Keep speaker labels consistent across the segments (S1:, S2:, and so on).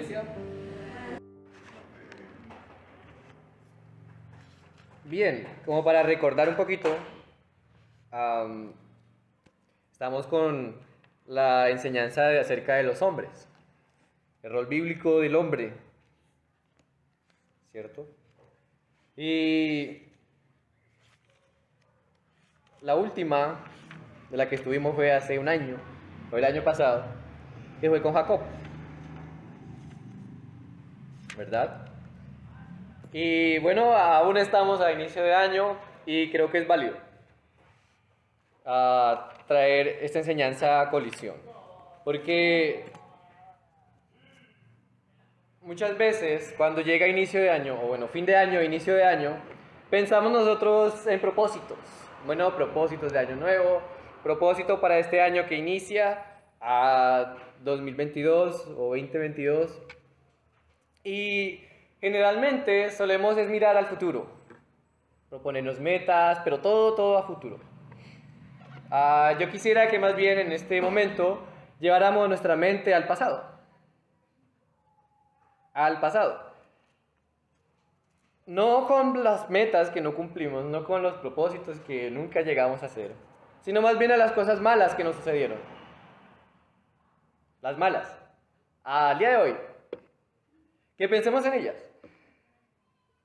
S1: iglesia. Bien, como para recordar un poquito, am, estamos con la enseñanza acerca de los hombres, el rol bíblico del hombre, ¿cierto? Y la última de la que estuvimos fue hace un año, o el año pasado, que fue con Jacob, ¿verdad? Y bueno, aún estamos a inicio de año y creo que es válido traer esta enseñanza a colisión. Porque muchas veces cuando llega inicio de año, o bueno, fin de año, inicio de año, pensamos nosotros en propósitos. Bueno, propósitos de año nuevo, propósito para este año que inicia a 2022 o 2022. Y generalmente solemos es mirar al futuro, proponernos metas, pero todo a futuro. Yo quisiera que más bien en este momento lleváramos nuestra mente al pasado. Al pasado. No con las metas que no cumplimos, no con los propósitos que nunca llegamos a hacer, sino más bien a las cosas malas que nos sucedieron. Las malas. Al día de hoy. Que pensemos en ellas.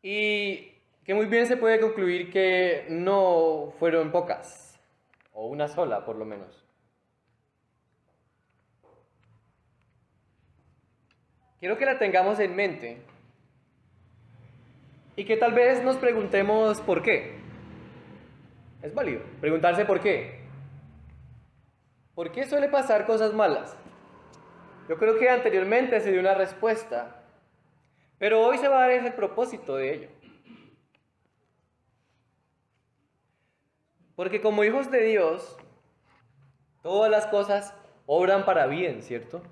S1: Y que muy bien se puede concluir que no fueron pocas, o una sola por lo menos. Quiero que la tengamos en mente y que tal vez nos preguntemos por qué. Es válido preguntarse por qué. ¿Por qué suele pasar cosas malas? Yo creo que anteriormente se dio una respuesta, pero hoy se va a dar ese propósito de ello. Porque como hijos de Dios, todas las cosas obran para bien, ¿cierto?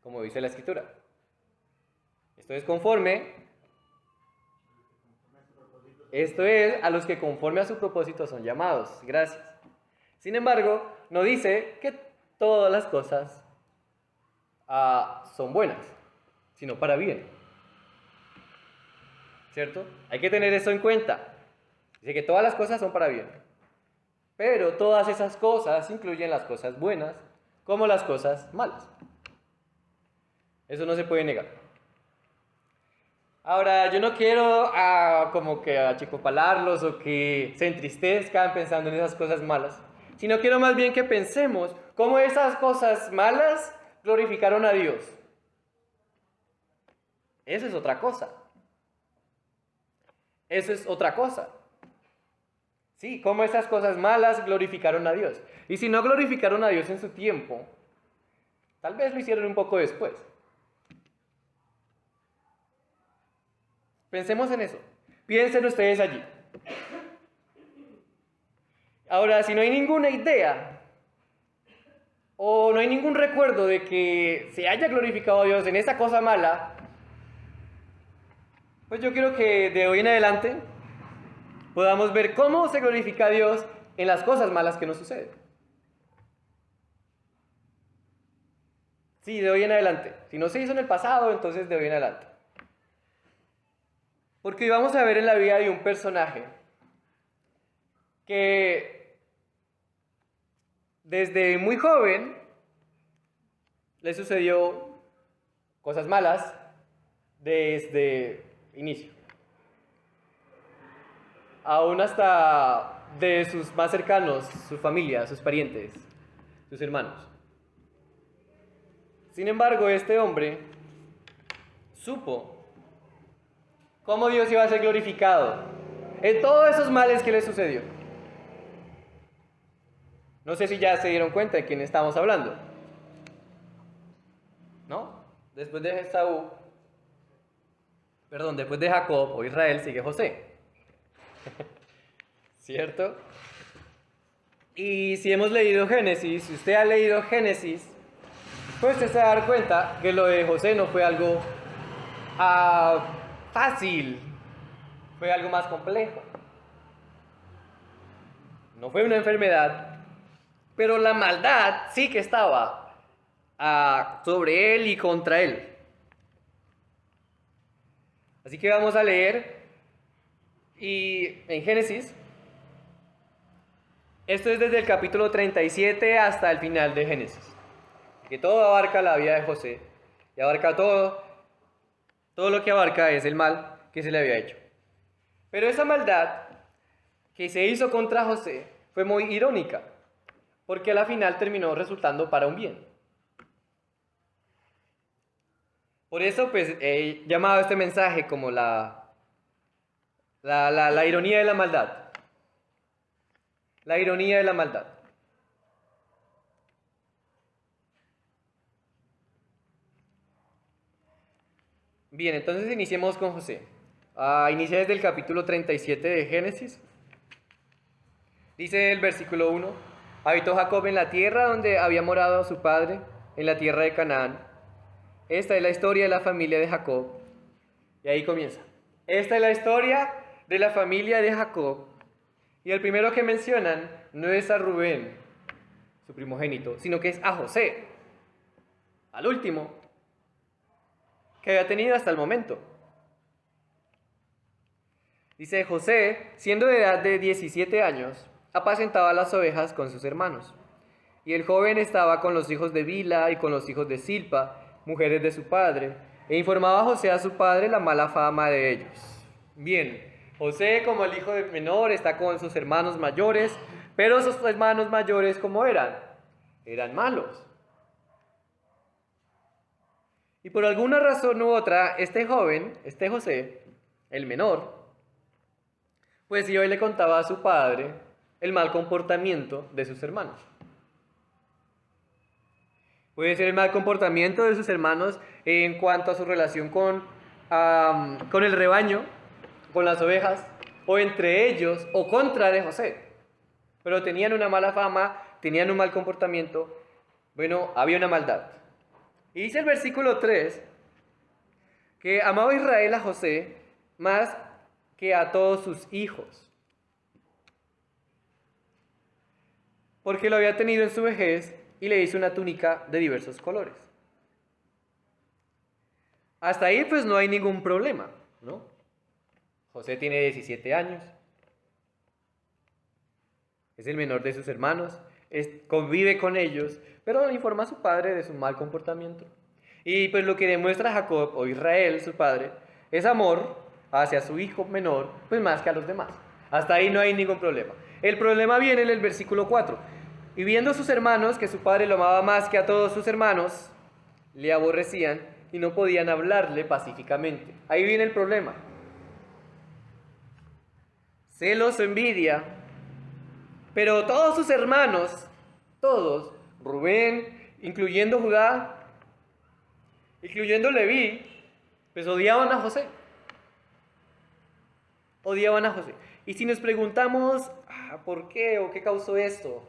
S1: Como dice la Escritura. Esto es a los que conforme a su propósito son llamados. Gracias. Sin embargo, no dice que todas las cosas son buenas, sino para bien. ¿Cierto? Hay que tener eso en cuenta. Dice que todas las cosas son para bien. Pero todas esas cosas incluyen las cosas buenas como las cosas malas. Eso no se puede negar. Ahora, yo no quiero como que achicopalarlos o que se entristezcan pensando en esas cosas malas, sino quiero más bien que pensemos cómo esas cosas malas glorificaron a Dios. Eso es otra cosa. Eso es otra cosa. Sí, cómo esas cosas malas glorificaron a Dios. Y si no glorificaron a Dios en su tiempo, tal vez lo hicieron un poco después. Pensemos en eso. Piensen ustedes allí. Ahora, si no hay ninguna idea o no hay ningún recuerdo de que se haya glorificado a Dios en esa cosa mala, pues yo quiero que de hoy en adelante podamos ver cómo se glorifica a Dios en las cosas malas que nos suceden. Sí, de hoy en adelante. Si no se hizo en el pasado, entonces de hoy en adelante. Porque hoy vamos a ver en la vida de un personaje que desde muy joven le sucedió cosas malas desde inicio. Aún hasta de sus más cercanos, su familia, sus parientes, sus hermanos. Sin embargo, este hombre supo cómo Dios iba a ser glorificado en todos esos males que le sucedió. No sé si ya se dieron cuenta de quién estamos hablando. ¿No? Después de Jacob o Israel sigue José. ¿Cierto? Y si hemos leído Génesis, si usted ha leído Génesis, pues usted se va a dar cuenta que lo de José no fue algo fácil, fue algo más complejo. No fue una enfermedad, pero la maldad sí que estaba. sobre él y contra él. Así que vamos a leer y en Génesis, esto es desde el capítulo 37 hasta el final de Génesis, que todo abarca la vida de José y abarca todo lo que abarca es el mal que se le había hecho. Pero esa maldad que se hizo contra José fue muy irónica, porque a la final terminó resultando para un bien. Por eso pues he llamado este mensaje como la ironía de la maldad. La ironía de la maldad. Bien, entonces iniciemos con José. Inicia desde el capítulo 37 de Génesis. Dice el versículo 1: habitó Jacob en la tierra donde había morado su padre, en la tierra de Canaán. Esta es la historia de la familia de Jacob. Y ahí comienza. Esta es la historia de la familia de Jacob. Y el primero que mencionan no es a Rubén, su primogénito, sino que es a José, al último que había tenido hasta el momento. Dice: José, siendo de edad de 17 años, apacentaba las ovejas con sus hermanos. Y el joven estaba con los hijos de Bila y con los hijos de Silpa, mujeres de su padre, e informaba a José a su padre la mala fama de ellos. Bien, José como el hijo menor está con sus hermanos mayores, pero sus hermanos mayores ¿cómo eran? Eran malos. Y por alguna razón u otra, este joven, este José, el menor, pues iba y le contaba a su padre el mal comportamiento de sus hermanos. Puede ser el mal comportamiento de sus hermanos en cuanto a su relación con el rebaño, con las ovejas, o entre ellos, o contra de José. Pero tenían una mala fama, tenían un mal comportamiento, bueno, había una maldad. Y dice el versículo 3, que amaba Israel a José más que a todos sus hijos, porque lo había tenido en su vejez y le hizo una túnica de diversos colores. Hasta ahí pues no hay ningún problema, ¿no? José tiene 17 años, es el menor de sus hermanos, convive con ellos, pero le informa a su padre de su mal comportamiento. Y pues lo que demuestra Jacob, o Israel, su padre, es amor hacia su hijo menor, pues más que a los demás. Hasta ahí no hay ningún problema. El problema viene en el versículo 4. Y viendo a sus hermanos que su padre lo amaba más que a todos sus hermanos, le aborrecían y no podían hablarle pacíficamente. Ahí viene el problema. Celos o envidia. Pero todos sus hermanos, todos, Rubén, incluyendo Judá, incluyendo Leví, pues odiaban a José. Odiaban a José. Y si nos preguntamos, ¿por qué o qué causó esto?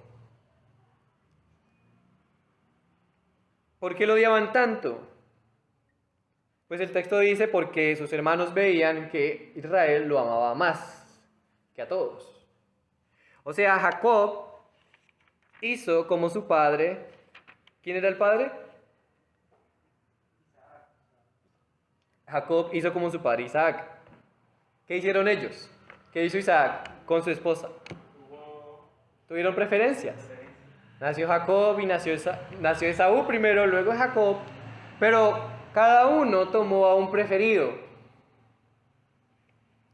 S1: ¿Por qué lo odiaban tanto? Pues el texto dice porque sus hermanos veían que Israel lo amaba más que a todos. O sea, Jacob hizo como su padre. ¿Quién era el padre? Jacob hizo como su padre Isaac. ¿Qué hicieron ellos? ¿Qué hizo Isaac con su esposa? Tuvieron preferencias. Nació Jacob y nació Esaú primero, luego Jacob, pero cada uno tomó a un preferido.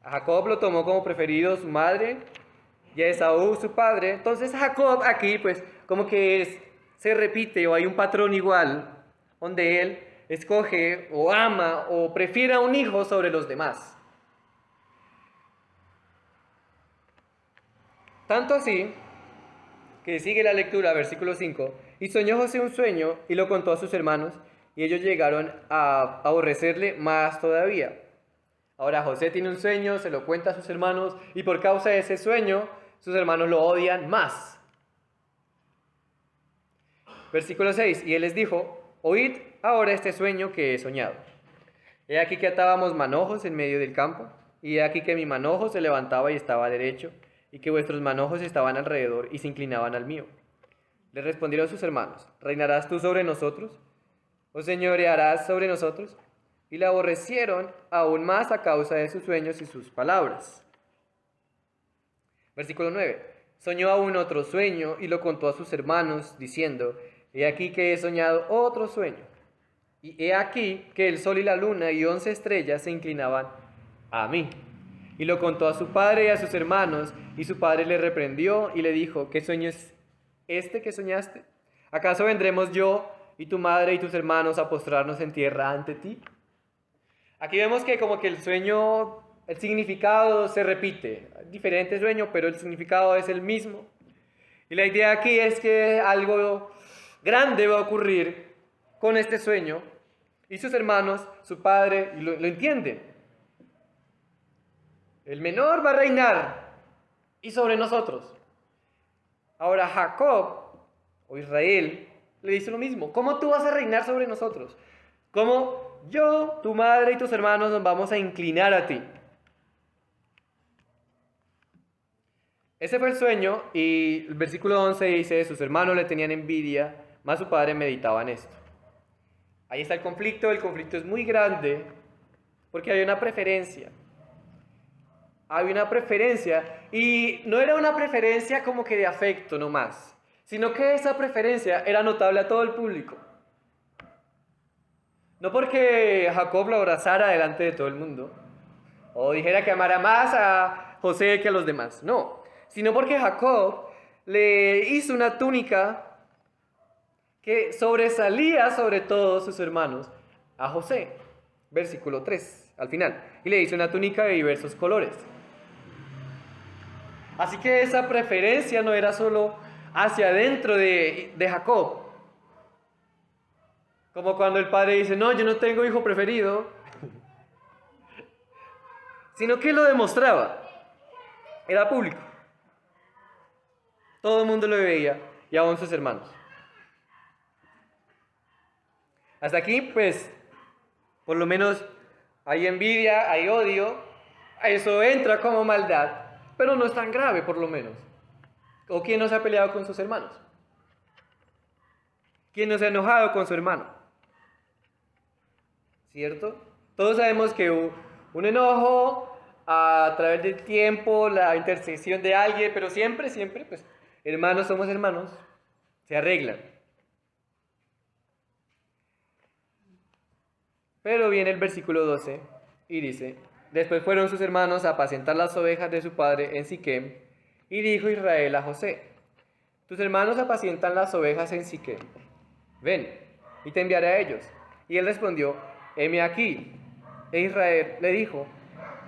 S1: A Jacob lo tomó como preferido su madre y a Esaú su padre. Entonces Jacob aquí pues como que se repite o hay un patrón igual donde él escoge o ama o prefiere a un hijo sobre los demás. Tanto así que sigue la lectura, versículo 5, y soñó José un sueño y lo contó a sus hermanos y ellos llegaron a aborrecerle más todavía. Ahora José tiene un sueño, se lo cuenta a sus hermanos y por causa de ese sueño sus hermanos lo odian más. Versículo 6, y él les dijo: oíd ahora este sueño que he soñado. He aquí que atábamos manojos en medio del campo, y he aquí que mi manojo se levantaba y estaba derecho, y que vuestros manojos estaban alrededor y se inclinaban al mío. Le respondieron sus hermanos: ¿reinarás tú sobre nosotros? ¿O señorearás sobre nosotros? Y la aborrecieron aún más a causa de sus sueños y sus palabras. Versículo 9. Soñó aún otro sueño y lo contó a sus hermanos, diciendo: He aquí que he soñado otro sueño. Y he aquí que el sol y la luna y 11 estrellas se inclinaban a mí. Y lo contó a su padre y a sus hermanos, y su padre le reprendió y le dijo: ¿Qué sueño es este que soñaste? ¿Acaso vendremos yo y tu madre y tus hermanos a postrarnos en tierra ante ti? Aquí vemos que como que el sueño, el significado se repite. Diferente sueño, pero el significado es el mismo. Y la idea aquí es que algo grande va a ocurrir con este sueño. Y sus hermanos, su padre, lo entienden. El menor va a reinar y sobre nosotros. Ahora Jacob, o Israel, le dice lo mismo. ¿Cómo tú vas a reinar sobre nosotros? ¿Cómo yo, tu madre y tus hermanos nos vamos a inclinar a ti? Ese fue el sueño y el versículo 11 dice: sus hermanos le tenían envidia, mas su padre meditaba en esto. Ahí está el conflicto es muy grande porque hay una preferencia. Hay una preferencia y no era una preferencia como que de afecto nomás, sino que esa preferencia era notable a todo el público. No porque Jacob lo abrazara delante de todo el mundo o dijera que amara más a José que a los demás, no, sino porque Jacob le hizo una túnica que sobresalía sobre todos sus hermanos a José, versículo 3 al final, y le hizo una túnica de diversos colores. Así que esa preferencia no era solo hacia adentro de Jacob, como cuando el padre dice: no, yo no tengo hijo preferido, sino que lo demostraba, era público, todo el mundo lo veía y aún sus hermanos. Hasta aquí, pues, por lo menos hay envidia, hay odio, eso entra como maldad, pero no es tan grave, por lo menos. ¿O quién no se ha peleado con sus hermanos? ¿Quién no se ha enojado con su hermano? ¿Cierto? Todos sabemos que un enojo a través del tiempo, la intercesión de alguien, pero siempre, pues, hermanos somos hermanos, se arreglan. Pero viene el versículo 12 y dice: después fueron sus hermanos a apacentar las ovejas de su padre en Siquem, y dijo Israel a José: tus hermanos apacientan las ovejas en Siquem, ven, y te enviaré a ellos. Y él respondió: heme aquí. E Israel le dijo: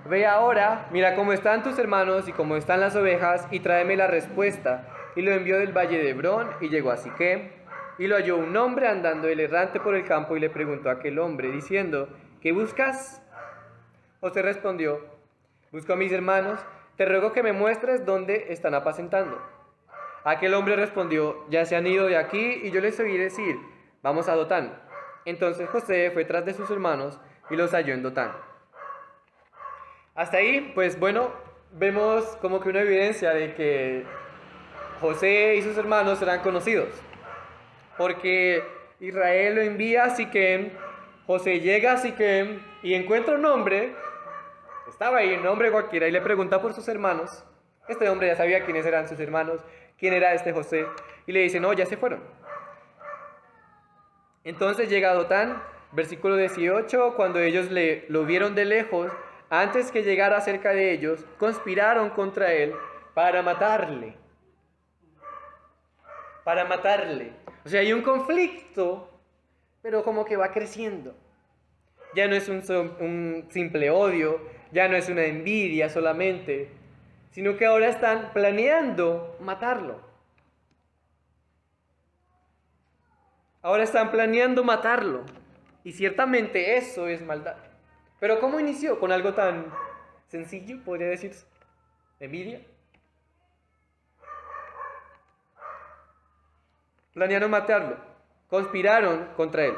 S1: ve ahora, mira cómo están tus hermanos y cómo están las ovejas, y tráeme la respuesta. Y lo envió del valle de Hebrón, y llegó a Siquem, y lo halló un hombre andando el errante por el campo, y le preguntó a aquel hombre, diciendo: ¿qué buscas? José respondió: busco a mis hermanos, te ruego que me muestres dónde están apacentando. Aquel hombre respondió: ya se han ido de aquí, y yo les oí decir: vamos a Dotán. Entonces José fue tras de sus hermanos, y los halló en Dotán. Hasta ahí, pues bueno, vemos como que una evidencia de que José y sus hermanos eran conocidos. Porque Israel lo envía a Siquem, José llega a Siquem y encuentra un hombre, estaba ahí, un hombre cualquiera, y le pregunta por sus hermanos. Este hombre ya sabía quiénes eran sus hermanos, quién era este José, y le dice: no, ya se fueron. Entonces llega a Dotán, versículo 18, cuando ellos lo vieron de lejos, antes que llegara cerca de ellos, conspiraron contra él para matarle. Para matarle. O sea, hay un conflicto, pero como que va creciendo. Ya no es un simple odio, ya no es una envidia solamente, sino que ahora están planeando matarlo. Ahora están planeando matarlo. Y ciertamente eso es maldad. Pero ¿cómo inició? Con algo tan sencillo, podría decirse. Envidia. Planearon matarlo, conspiraron contra él.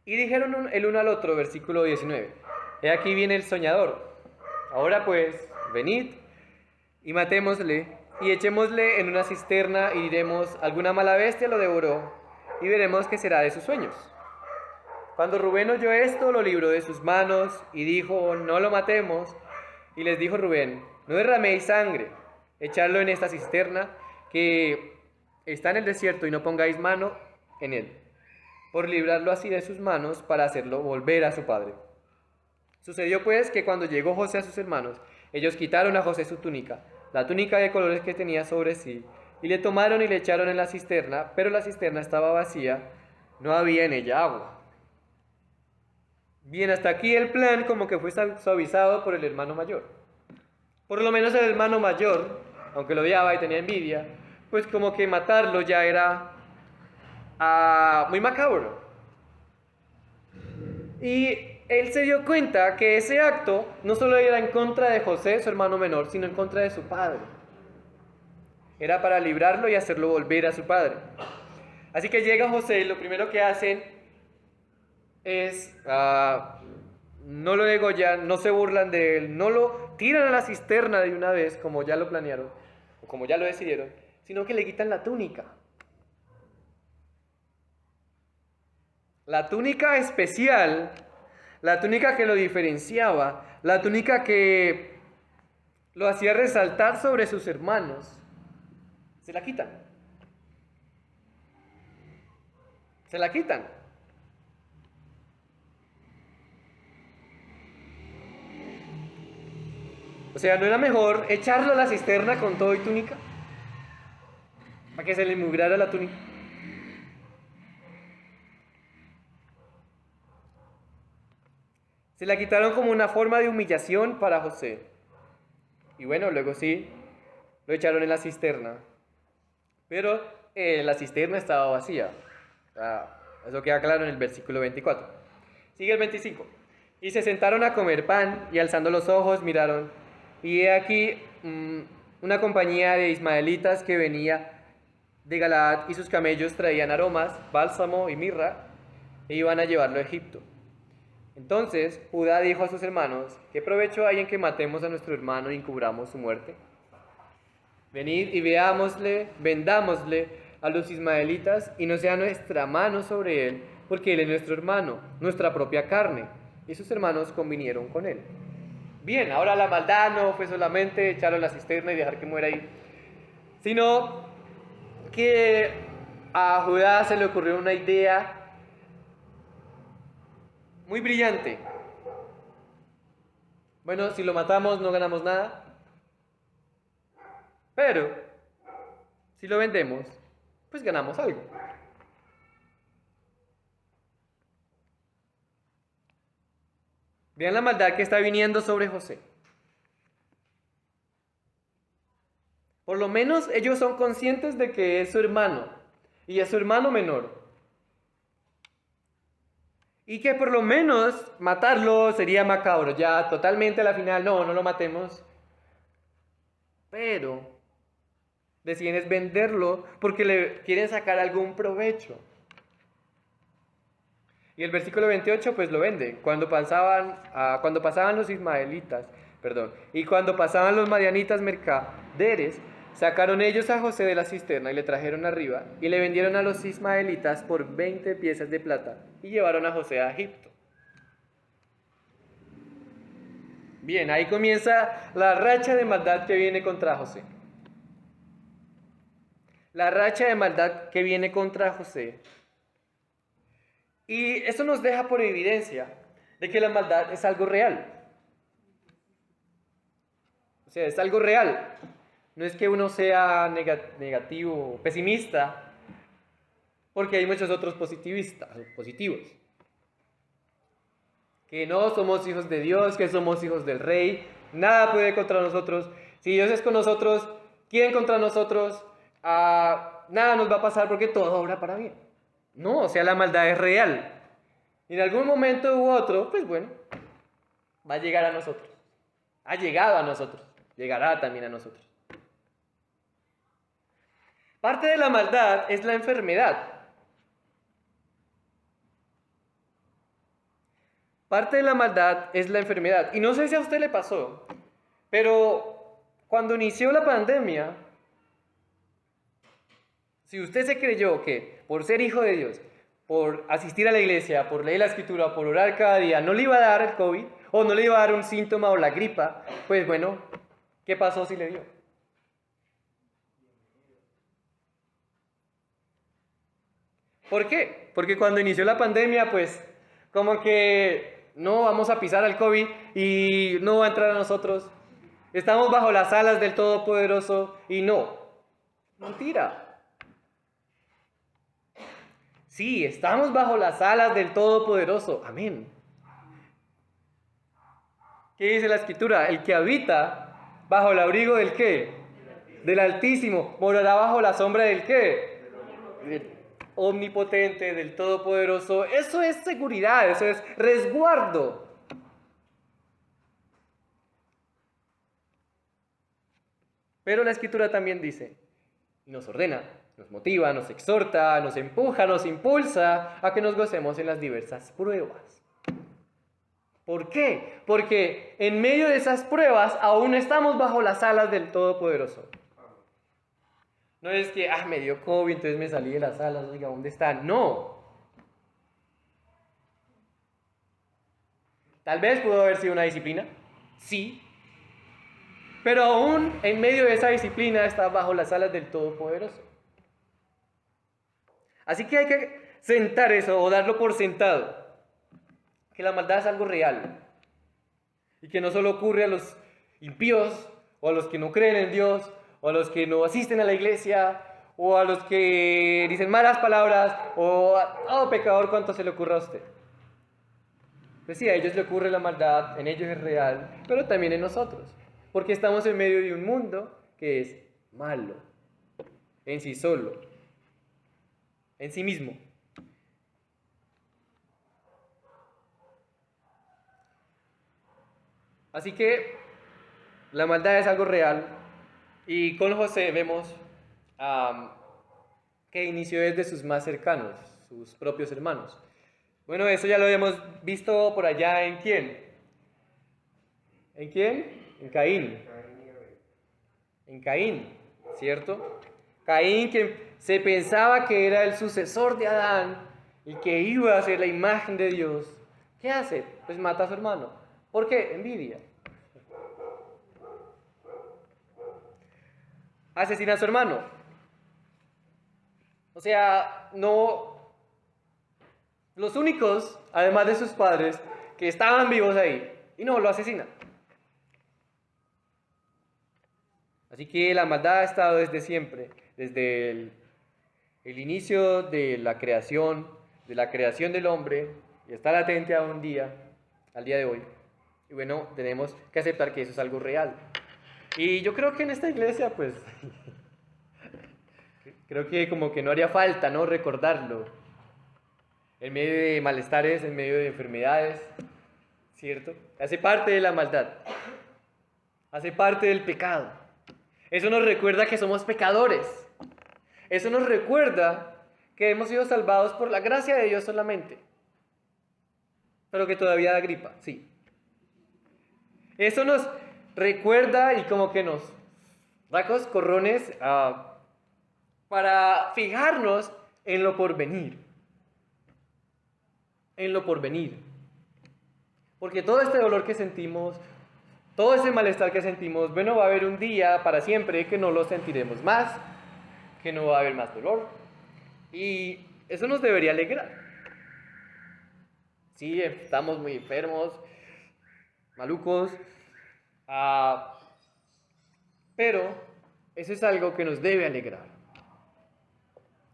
S1: Y dijeron el uno al otro, versículo 19, he aquí viene el soñador. Ahora pues, venid y matémosle y echémosle en una cisterna y diremos: alguna mala bestia lo devoró y veremos qué será de sus sueños. Cuando Rubén oyó esto, lo libró de sus manos y dijo, no lo matemos. Y les dijo Rubén, no derraméis sangre, echadlo en esta cisterna que está en el desierto y no pongáis mano en él, por librarlo así de sus manos para hacerlo volver a su padre. Sucedió pues que cuando llegó José a sus hermanos, ellos quitaron a José su túnica, la túnica de colores que tenía sobre sí, y le tomaron y le echaron en la cisterna, pero la cisterna estaba vacía, no había en ella agua. Bien, hasta aquí el plan como que fue suavizado por el hermano mayor. Por lo menos el hermano mayor, aunque lo odiaba y tenía envidia, pues como que matarlo ya era muy macabro. Y él se dio cuenta que ese acto no solo era en contra de José, su hermano menor, sino en contra de su padre. Era para librarlo y hacerlo volver a su padre. Así que llega José y lo primero que hacen es, no lo degollan, no se burlan de él, no lo tiran a la cisterna de una vez, como ya lo planearon, o como ya lo decidieron, sino que le quitan la túnica. La túnica especial, la túnica que lo diferenciaba, la túnica que lo hacía resaltar sobre sus hermanos, se la quitan. Se la quitan. O sea, ¿no era mejor echarlo a la cisterna con todo y túnica? Para que se le mugrara la túnica. Se la quitaron como una forma de humillación para José. Y bueno, luego sí, lo echaron en la cisterna. Pero la cisterna estaba vacía. Eso queda claro en el versículo 24. Sigue el 25. Y se sentaron a comer pan y alzando los ojos miraron. Y he aquí una compañía de ismaelitas que venía de Galaad y sus camellos traían aromas, bálsamo y mirra e iban a llevarlo a Egipto. Entonces Judá dijo a sus hermanos, ¿qué provecho hay en que matemos a nuestro hermano y encubramos su muerte? Venid y veámosle, vendámosle a los ismaelitas y no sea nuestra mano sobre él, porque él es nuestro hermano, nuestra propia carne. Y sus hermanos convinieron con él. Bien, ahora la maldad no fue solamente echarlo en la cisterna y dejar que muera ahí, sino que a Judá se le ocurrió una idea muy brillante. Bueno, si lo matamos no ganamos nada, pero si lo vendemos, pues ganamos algo. Vean la maldad que está viniendo sobre José. Por lo menos ellos son conscientes de que es su hermano y es su hermano menor. Y que por lo menos matarlo sería macabro, ya totalmente a la final, no lo matemos. Pero deciden es venderlo porque le quieren sacar algún provecho. Y el versículo 28 pues lo vende. Cuando pasaban los ismaelitas, y cuando pasaban los madianitas mercaderes, sacaron ellos a José de la cisterna y le trajeron arriba y le vendieron a los ismaelitas por 20 piezas de plata y llevaron a José a Egipto. Bien, ahí comienza la racha de maldad que viene contra José. La racha de maldad que viene contra José. Y eso nos deja por evidencia de que la maldad es algo real. O sea, es algo real. No es que uno sea negativo, pesimista, porque hay muchos otros positivos. Que no somos hijos de Dios, que somos hijos del Rey, nada puede contra nosotros. Si Dios es con nosotros, ¿quién contra nosotros? Nada nos va a pasar porque todo obra para bien. No, o sea, la maldad es real. Y en algún momento u otro, pues bueno, va a llegar a nosotros. Ha llegado a nosotros, llegará también a nosotros. Parte de la maldad es la enfermedad. Parte de la maldad es la enfermedad. Y no sé si a usted le pasó, pero cuando inició la pandemia, Si usted se creyó que por ser hijo de Dios, por asistir a la iglesia, por leer la escritura, por orar cada día, no le iba a dar el COVID, o no le iba a dar un síntoma o la gripa, pues bueno, ¿qué pasó si le dio? ¿Por qué? Porque cuando inició la pandemia, pues como que no vamos a pisar al COVID y no va a entrar a nosotros. Estamos bajo las alas del Todopoderoso y no. Mentira. Sí, estamos bajo las alas del Todopoderoso. Amén. ¿Qué dice la Escritura? El que habita bajo el abrigo del ¿qué? Del Altísimo. Morará bajo la sombra del ¿qué? Del Omnipotente, del Todopoderoso. Eso es seguridad, eso es resguardo. Pero la Escritura también dice, y nos ordena, nos motiva, nos exhorta, nos empuja, nos impulsa a que nos gocemos en las diversas pruebas. ¿Por qué? Porque en medio de esas pruebas aún estamos bajo las alas del Todopoderoso. No es que, me dio COVID, entonces me salí de las alas, oiga, ¿dónde están? No. Tal vez pudo haber sido una disciplina, sí. Pero aún en medio de esa disciplina está bajo las alas del Todopoderoso. Así que hay que sentar eso o darlo por sentado. Que la maldad es algo real. Y que no solo ocurre a los impíos o a los que no creen en Dios o a los que no asisten a la iglesia o a los que dicen malas palabras o a pecador, ¿cuánto se le ocurre a usted? Pues sí, a ellos le ocurre la maldad, en ellos es real, pero también en nosotros. Porque estamos en medio de un mundo que es malo, en sí solo, en sí mismo. Así que la maldad es algo real y con José vemos que inició desde sus más cercanos, sus propios hermanos. Bueno, eso ya lo habíamos visto por allá en ¿quién? ¿En quién? En Caín. En Caín, ¿cierto? Caín, que se pensaba que era el sucesor de Adán y que iba a ser la imagen de Dios. ¿Qué hace? Pues mata a su hermano. ¿Por qué? Envidia. Asesina a su hermano. O sea, no. Los únicos, además de sus padres, que estaban vivos ahí, y no, lo asesina. Así que la maldad ha estado desde siempre, desde el inicio de la creación del hombre, y está latente a un día, al día de hoy. Y bueno, tenemos que aceptar que eso es algo real. Y yo creo que en esta iglesia, pues, creo que como que no haría falta, ¿no? Recordarlo. En medio de malestares, en medio de enfermedades, ¿cierto? Hace parte de la maldad. Hace parte del pecado. Eso nos recuerda que somos pecadores. Eso nos recuerda que hemos sido salvados por la gracia de Dios solamente. Pero que todavía da gripa, sí. Eso nos recuerda y como que nos da coscorrones para fijarnos en lo porvenir. En lo porvenir. Porque todo este dolor que sentimos, todo ese malestar que sentimos, bueno, va a haber un día para siempre que no lo sentiremos más, que no va a haber más dolor. Y eso nos debería alegrar. Sí, estamos muy enfermos, malucos, pero eso es algo que nos debe alegrar.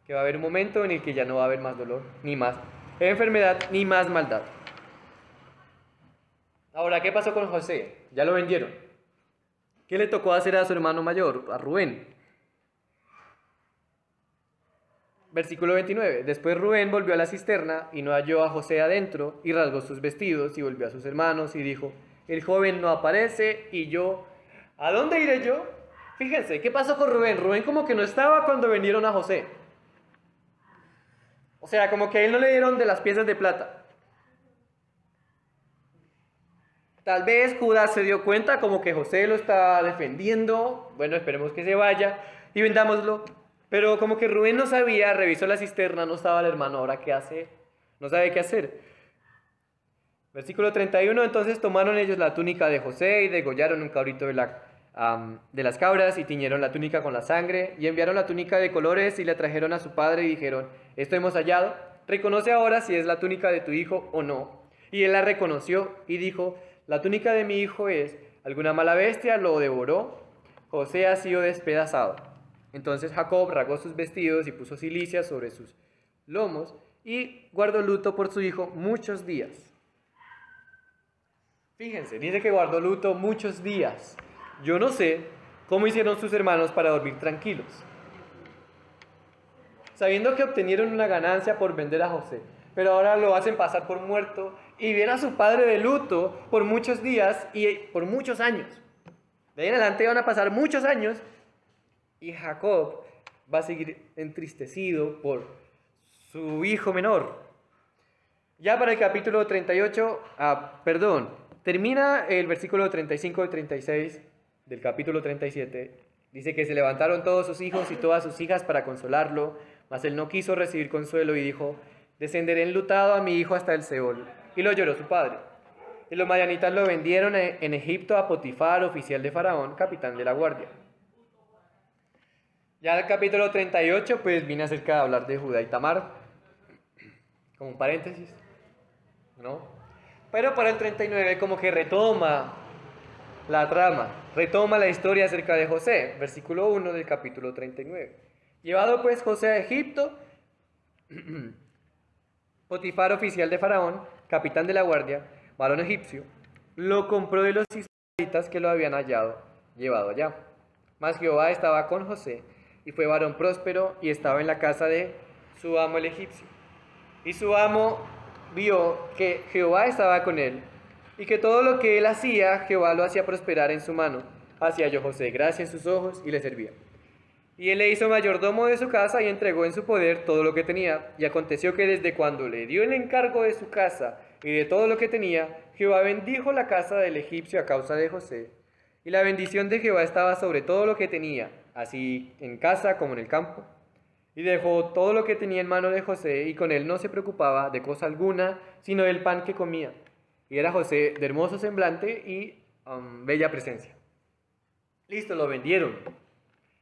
S1: Que va a haber un momento en el que ya no va a haber más dolor, ni más enfermedad, ni más maldad. Ahora, ¿qué pasó con José? Ya lo vendieron. ¿Qué le tocó hacer a su hermano mayor, a Rubén? Versículo 29. Después Rubén volvió a la cisterna y no halló a José adentro y rasgó sus vestidos y volvió a sus hermanos y dijo, el joven no aparece y yo, ¿a dónde iré yo? Fíjense, ¿qué pasó con Rubén? Rubén como que no estaba cuando vendieron a José. O sea, como que a él no le dieron de las piezas de plata. Tal vez Judas se dio cuenta como que José lo está defendiendo. Bueno, esperemos que se vaya y vendámoslo. Pero como que Rubén no sabía, revisó la cisterna, no estaba el hermano, ¿ahora qué hace? No sabe qué hacer. Versículo 31, entonces tomaron ellos la túnica de José y degollaron un cabrito de las cabras y tiñeron la túnica con la sangre y enviaron la túnica de colores y la trajeron a su padre y dijeron, esto hemos hallado, reconoce ahora si es la túnica de tu hijo o no. Y él la reconoció y dijo, la túnica de mi hijo es, alguna mala bestia lo devoró, José ha sido despedazado. Entonces Jacob rasgó sus vestidos y puso cilicia sobre sus lomos y guardó luto por su hijo muchos días. Fíjense, dice que guardó luto muchos días. Yo no sé cómo hicieron sus hermanos para dormir tranquilos, sabiendo que obtenieron una ganancia por vender a José, pero ahora lo hacen pasar por muerto y ven a su padre de luto por muchos días y por muchos años. De ahí en adelante van a pasar muchos años y Jacob va a seguir entristecido por su hijo menor. Ya para el capítulo 38, termina el versículo 35 y 36 del capítulo 37. Dice que se levantaron todos sus hijos y todas sus hijas para consolarlo, mas él no quiso recibir consuelo y dijo, descenderé enlutado a mi hijo hasta el Seol. Y lo lloró su padre. Y los madianitas lo vendieron en Egipto a Potifar, oficial de Faraón, capitán de la guardia. Ya el capítulo 38 pues viene acerca de hablar de Judá y Tamar, como un paréntesis, ¿no? Pero para el 39 como que retoma la trama, retoma la historia acerca de José, versículo 1 del capítulo 39. Llevado pues José a Egipto, Potifar, oficial de Faraón, capitán de la guardia, varón egipcio, lo compró de los israelitas que lo habían llevado allá. Mas Jehová estaba con José, y fue varón próspero, y estaba en la casa de su amo el egipcio. Y su amo vio que Jehová estaba con él, y que todo lo que él hacía, Jehová lo hacía prosperar en su mano. Hacía yo José gracia en sus ojos, y le servía. Y él le hizo mayordomo de su casa, y entregó en su poder todo lo que tenía. Y aconteció que desde cuando le dio el encargo de su casa, y de todo lo que tenía, Jehová bendijo la casa del egipcio a causa de José. Y la bendición de Jehová estaba sobre todo lo que tenía, así en casa como en el campo. Y dejó todo lo que tenía en mano de José, y con él no se preocupaba de cosa alguna, sino del pan que comía. Y era José de hermoso semblante y bella presencia. Listo, lo vendieron.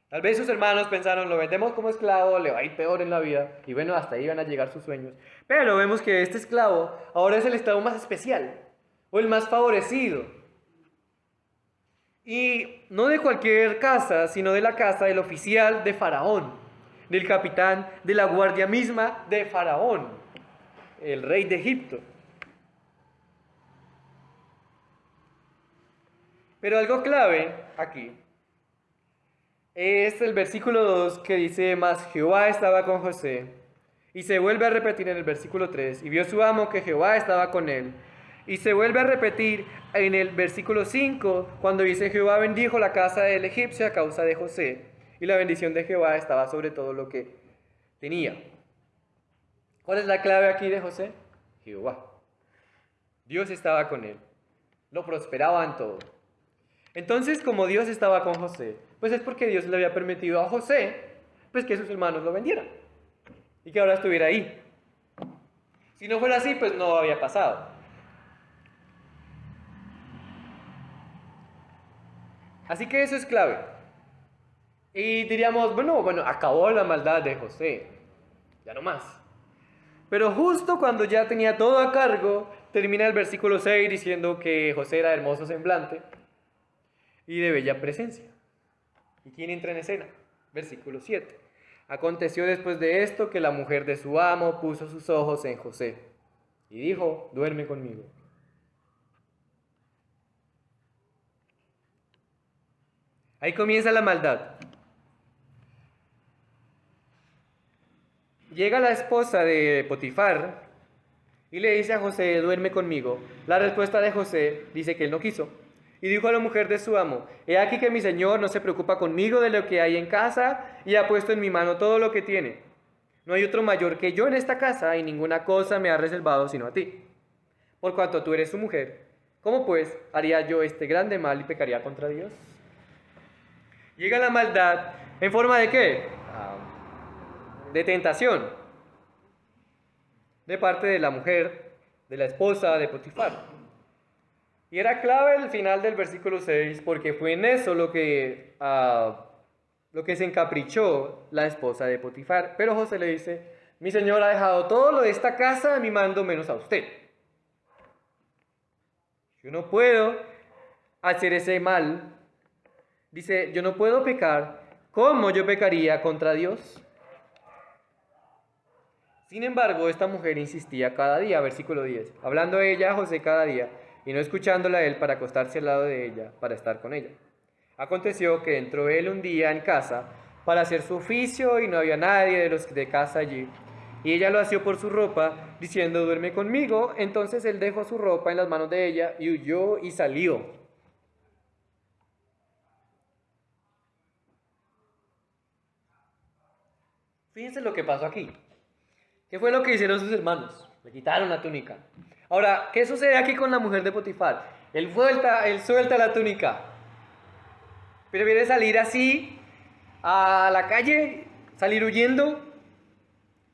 S1: Tal vez sus hermanos pensaron, lo vendemos como esclavo, le va a ir peor en la vida. Y bueno, hasta ahí van a llegar sus sueños. Pero vemos que este esclavo ahora es el esclavo más especial, o el más favorecido. Y no de cualquier casa, sino de la casa del oficial de Faraón, del capitán de la guardia misma de Faraón, el rey de Egipto. Pero algo clave aquí es el versículo 2 que dice, mas Jehová estaba con José. Y se vuelve a repetir en el versículo 3, y vio su amo que Jehová estaba con él. Y se vuelve a repetir en el versículo 5, cuando dice, Jehová bendijo la casa del egipcio a causa de José. Y la bendición de Jehová estaba sobre todo lo que tenía. ¿Cuál es la clave aquí de José? Jehová. Dios estaba con él. Lo prosperaba en todo. Entonces, como Dios estaba con José, pues es porque Dios le había permitido a José, pues que sus hermanos lo vendieran. Y que ahora estuviera ahí. Si no fuera así, pues no había pasado. Así que eso es clave. Y diríamos, bueno, acabó la maldad de José. Ya no más. Pero justo cuando ya tenía todo a cargo, termina el versículo 6 diciendo que José era de hermoso semblante y de bella presencia. ¿Y quién entra en escena? Versículo 7. Aconteció después de esto que la mujer de su amo puso sus ojos en José y dijo, duerme conmigo. Ahí comienza la maldad. Llega la esposa de Potifar y le dice a José, duerme conmigo. La respuesta de José dice que él no quiso. Y dijo a la mujer de su amo, he aquí que mi señor no se preocupa conmigo de lo que hay en casa y ha puesto en mi mano todo lo que tiene. No hay otro mayor que yo en esta casa y ninguna cosa me ha reservado sino a ti. Por cuanto tú eres su mujer, ¿cómo pues haría yo este grande mal y pecaría contra Dios? Llega la maldad, ¿en forma de qué? de tentación de parte de la mujer, de la esposa de Potifar. Y era clave el final del versículo 6 porque fue en eso lo que se encaprichó la esposa de Potifar. Pero José le dice, mi señor ha dejado todo lo de esta casa a mi mando menos a usted. Yo no puedo hacer ese mal. Dice, yo no puedo pecar. ¿Cómo yo pecaría contra Dios? Sin embargo, esta mujer insistía cada día, versículo 10, hablando ella a José cada día y no escuchándola a él para acostarse al lado de ella, para estar con ella. Aconteció que entró él un día en casa para hacer su oficio y no había nadie de los de casa allí. Y ella lo asió por su ropa, diciendo, duerme conmigo. Entonces él dejó su ropa en las manos de ella y huyó y salió. Fíjense lo que pasó aquí. ¿Qué fue lo que hicieron sus hermanos? Le quitaron la túnica. Ahora, ¿qué sucede aquí con la mujer de Potifar? Él suelta la túnica. Prefiere salir así a la calle, salir huyendo,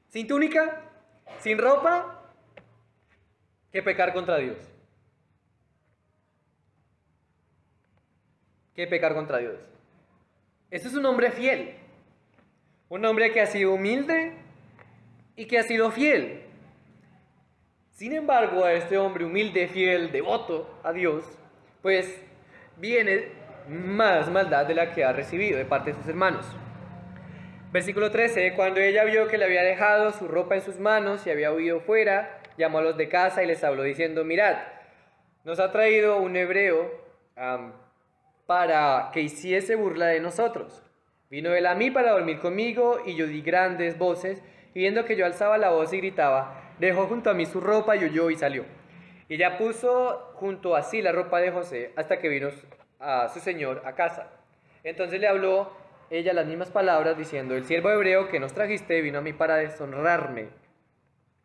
S1: sin túnica, sin ropa, que pecar contra Dios. Que pecar contra Dios. Este es un hombre fiel. Un hombre que ha sido humilde y que ha sido fiel. Sin embargo, a este hombre humilde, fiel, devoto a Dios, pues viene más maldad de la que ha recibido de parte de sus hermanos. Versículo 13, cuando ella vio que le había dejado su ropa en sus manos y había huido fuera, llamó a los de casa y les habló diciendo, mirad, nos ha traído un hebreo para que hiciese burla de nosotros. Vino él a mí para dormir conmigo y yo di grandes voces y viendo que yo alzaba la voz y gritaba, dejó junto a mí su ropa y huyó y salió. Y ella puso junto a sí la ropa de José hasta que vino a su señor a casa. Entonces le habló ella las mismas palabras diciendo, el siervo hebreo que nos trajiste vino a mí para deshonrarme.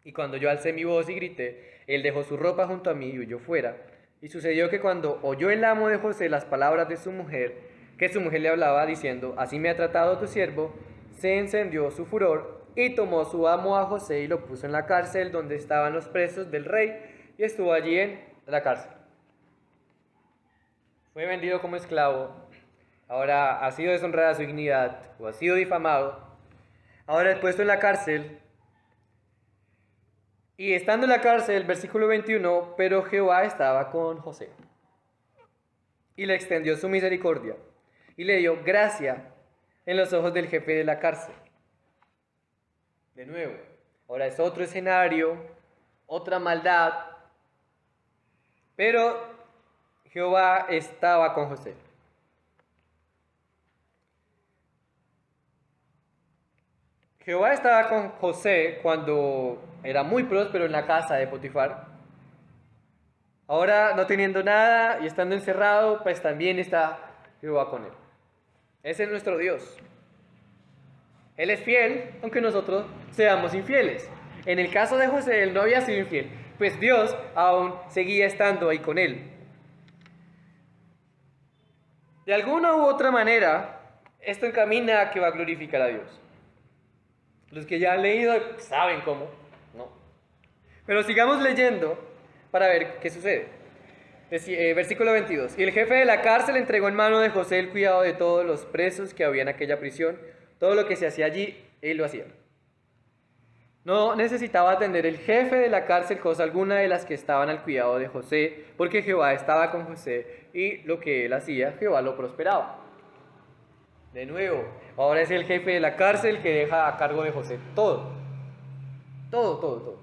S1: Y cuando yo alcé mi voz y grité, él dejó su ropa junto a mí y huyó fuera. Y sucedió que cuando oyó el amo de José las palabras de su mujer, que su mujer le hablaba diciendo, así me ha tratado tu siervo, se encendió su furor y tomó su amo a José y lo puso en la cárcel donde estaban los presos del rey y estuvo allí en la cárcel. Fue vendido como esclavo, ahora ha sido deshonrada su dignidad o ha sido difamado, ahora es puesto en la cárcel. Y estando en la cárcel, versículo 21, pero Jehová estaba con José y le extendió su misericordia y le dio gracia en los ojos del jefe de la cárcel. De nuevo, ahora es otro escenario, otra maldad, pero Jehová estaba con José. Jehová estaba con José cuando era muy próspero en la casa de Potifar. Ahora no teniendo nada y estando encerrado, pues también está Jehová con él. Ese es nuestro Dios. Él es fiel, aunque nosotros seamos infieles. En el caso de José, él no había sido infiel, pues Dios aún seguía estando ahí con él. De alguna u otra manera, esto encamina a que va a glorificar a Dios. Los que ya han leído saben cómo, ¿no? Pero sigamos leyendo para ver qué sucede. Versículo 22. Y el jefe de la cárcel entregó en mano de José el cuidado de todos los presos que había en aquella prisión. Todo lo que se hacía allí, él lo hacía. No necesitaba atender el jefe de la cárcel cosa alguna de las que estaban al cuidado de José, porque Jehová estaba con José y lo que él hacía, Jehová lo prosperaba. De nuevo, ahora es el jefe de la cárcel que deja a cargo de José todo. Todo.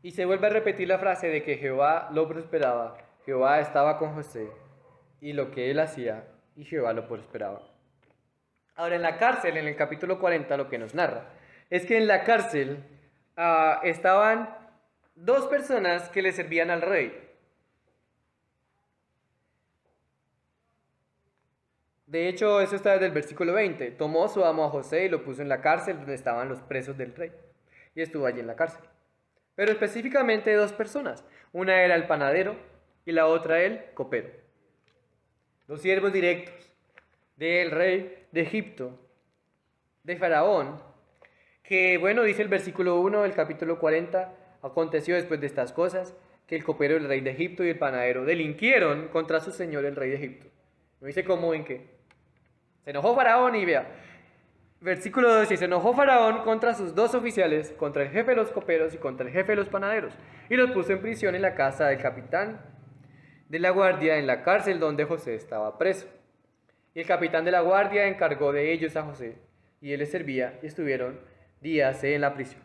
S1: Y se vuelve a repetir la frase de que Jehová lo prosperaba, Jehová estaba con José y lo que él hacía y Jehová lo prosperaba. Ahora en la cárcel, en el capítulo 40, lo que nos narra es que en la cárcel estaban dos personas que le servían al rey. De hecho, eso está desde el versículo 20. Tomó su amo a José y lo puso en la cárcel donde estaban los presos del rey. Y estuvo allí en la cárcel. Pero específicamente dos personas. Una era el panadero y la otra el copero. los siervos directos del rey de Egipto, de Faraón, que bueno, dice el versículo 1 del capítulo 40, aconteció después de estas cosas, que el copero del rey de Egipto y el panadero delinquieron contra su señor el rey de Egipto. No dice cómo, en qué. Se enojó Faraón y vea, versículo 2, y se enojó Faraón contra sus dos oficiales, contra el jefe de los coperos y contra el jefe de los panaderos, y los puso en prisión en la casa del capitán de la guardia, en la cárcel donde José estaba preso. Y el capitán de la guardia encargó de ellos a José, y él les servía, y estuvieron días en la prisión.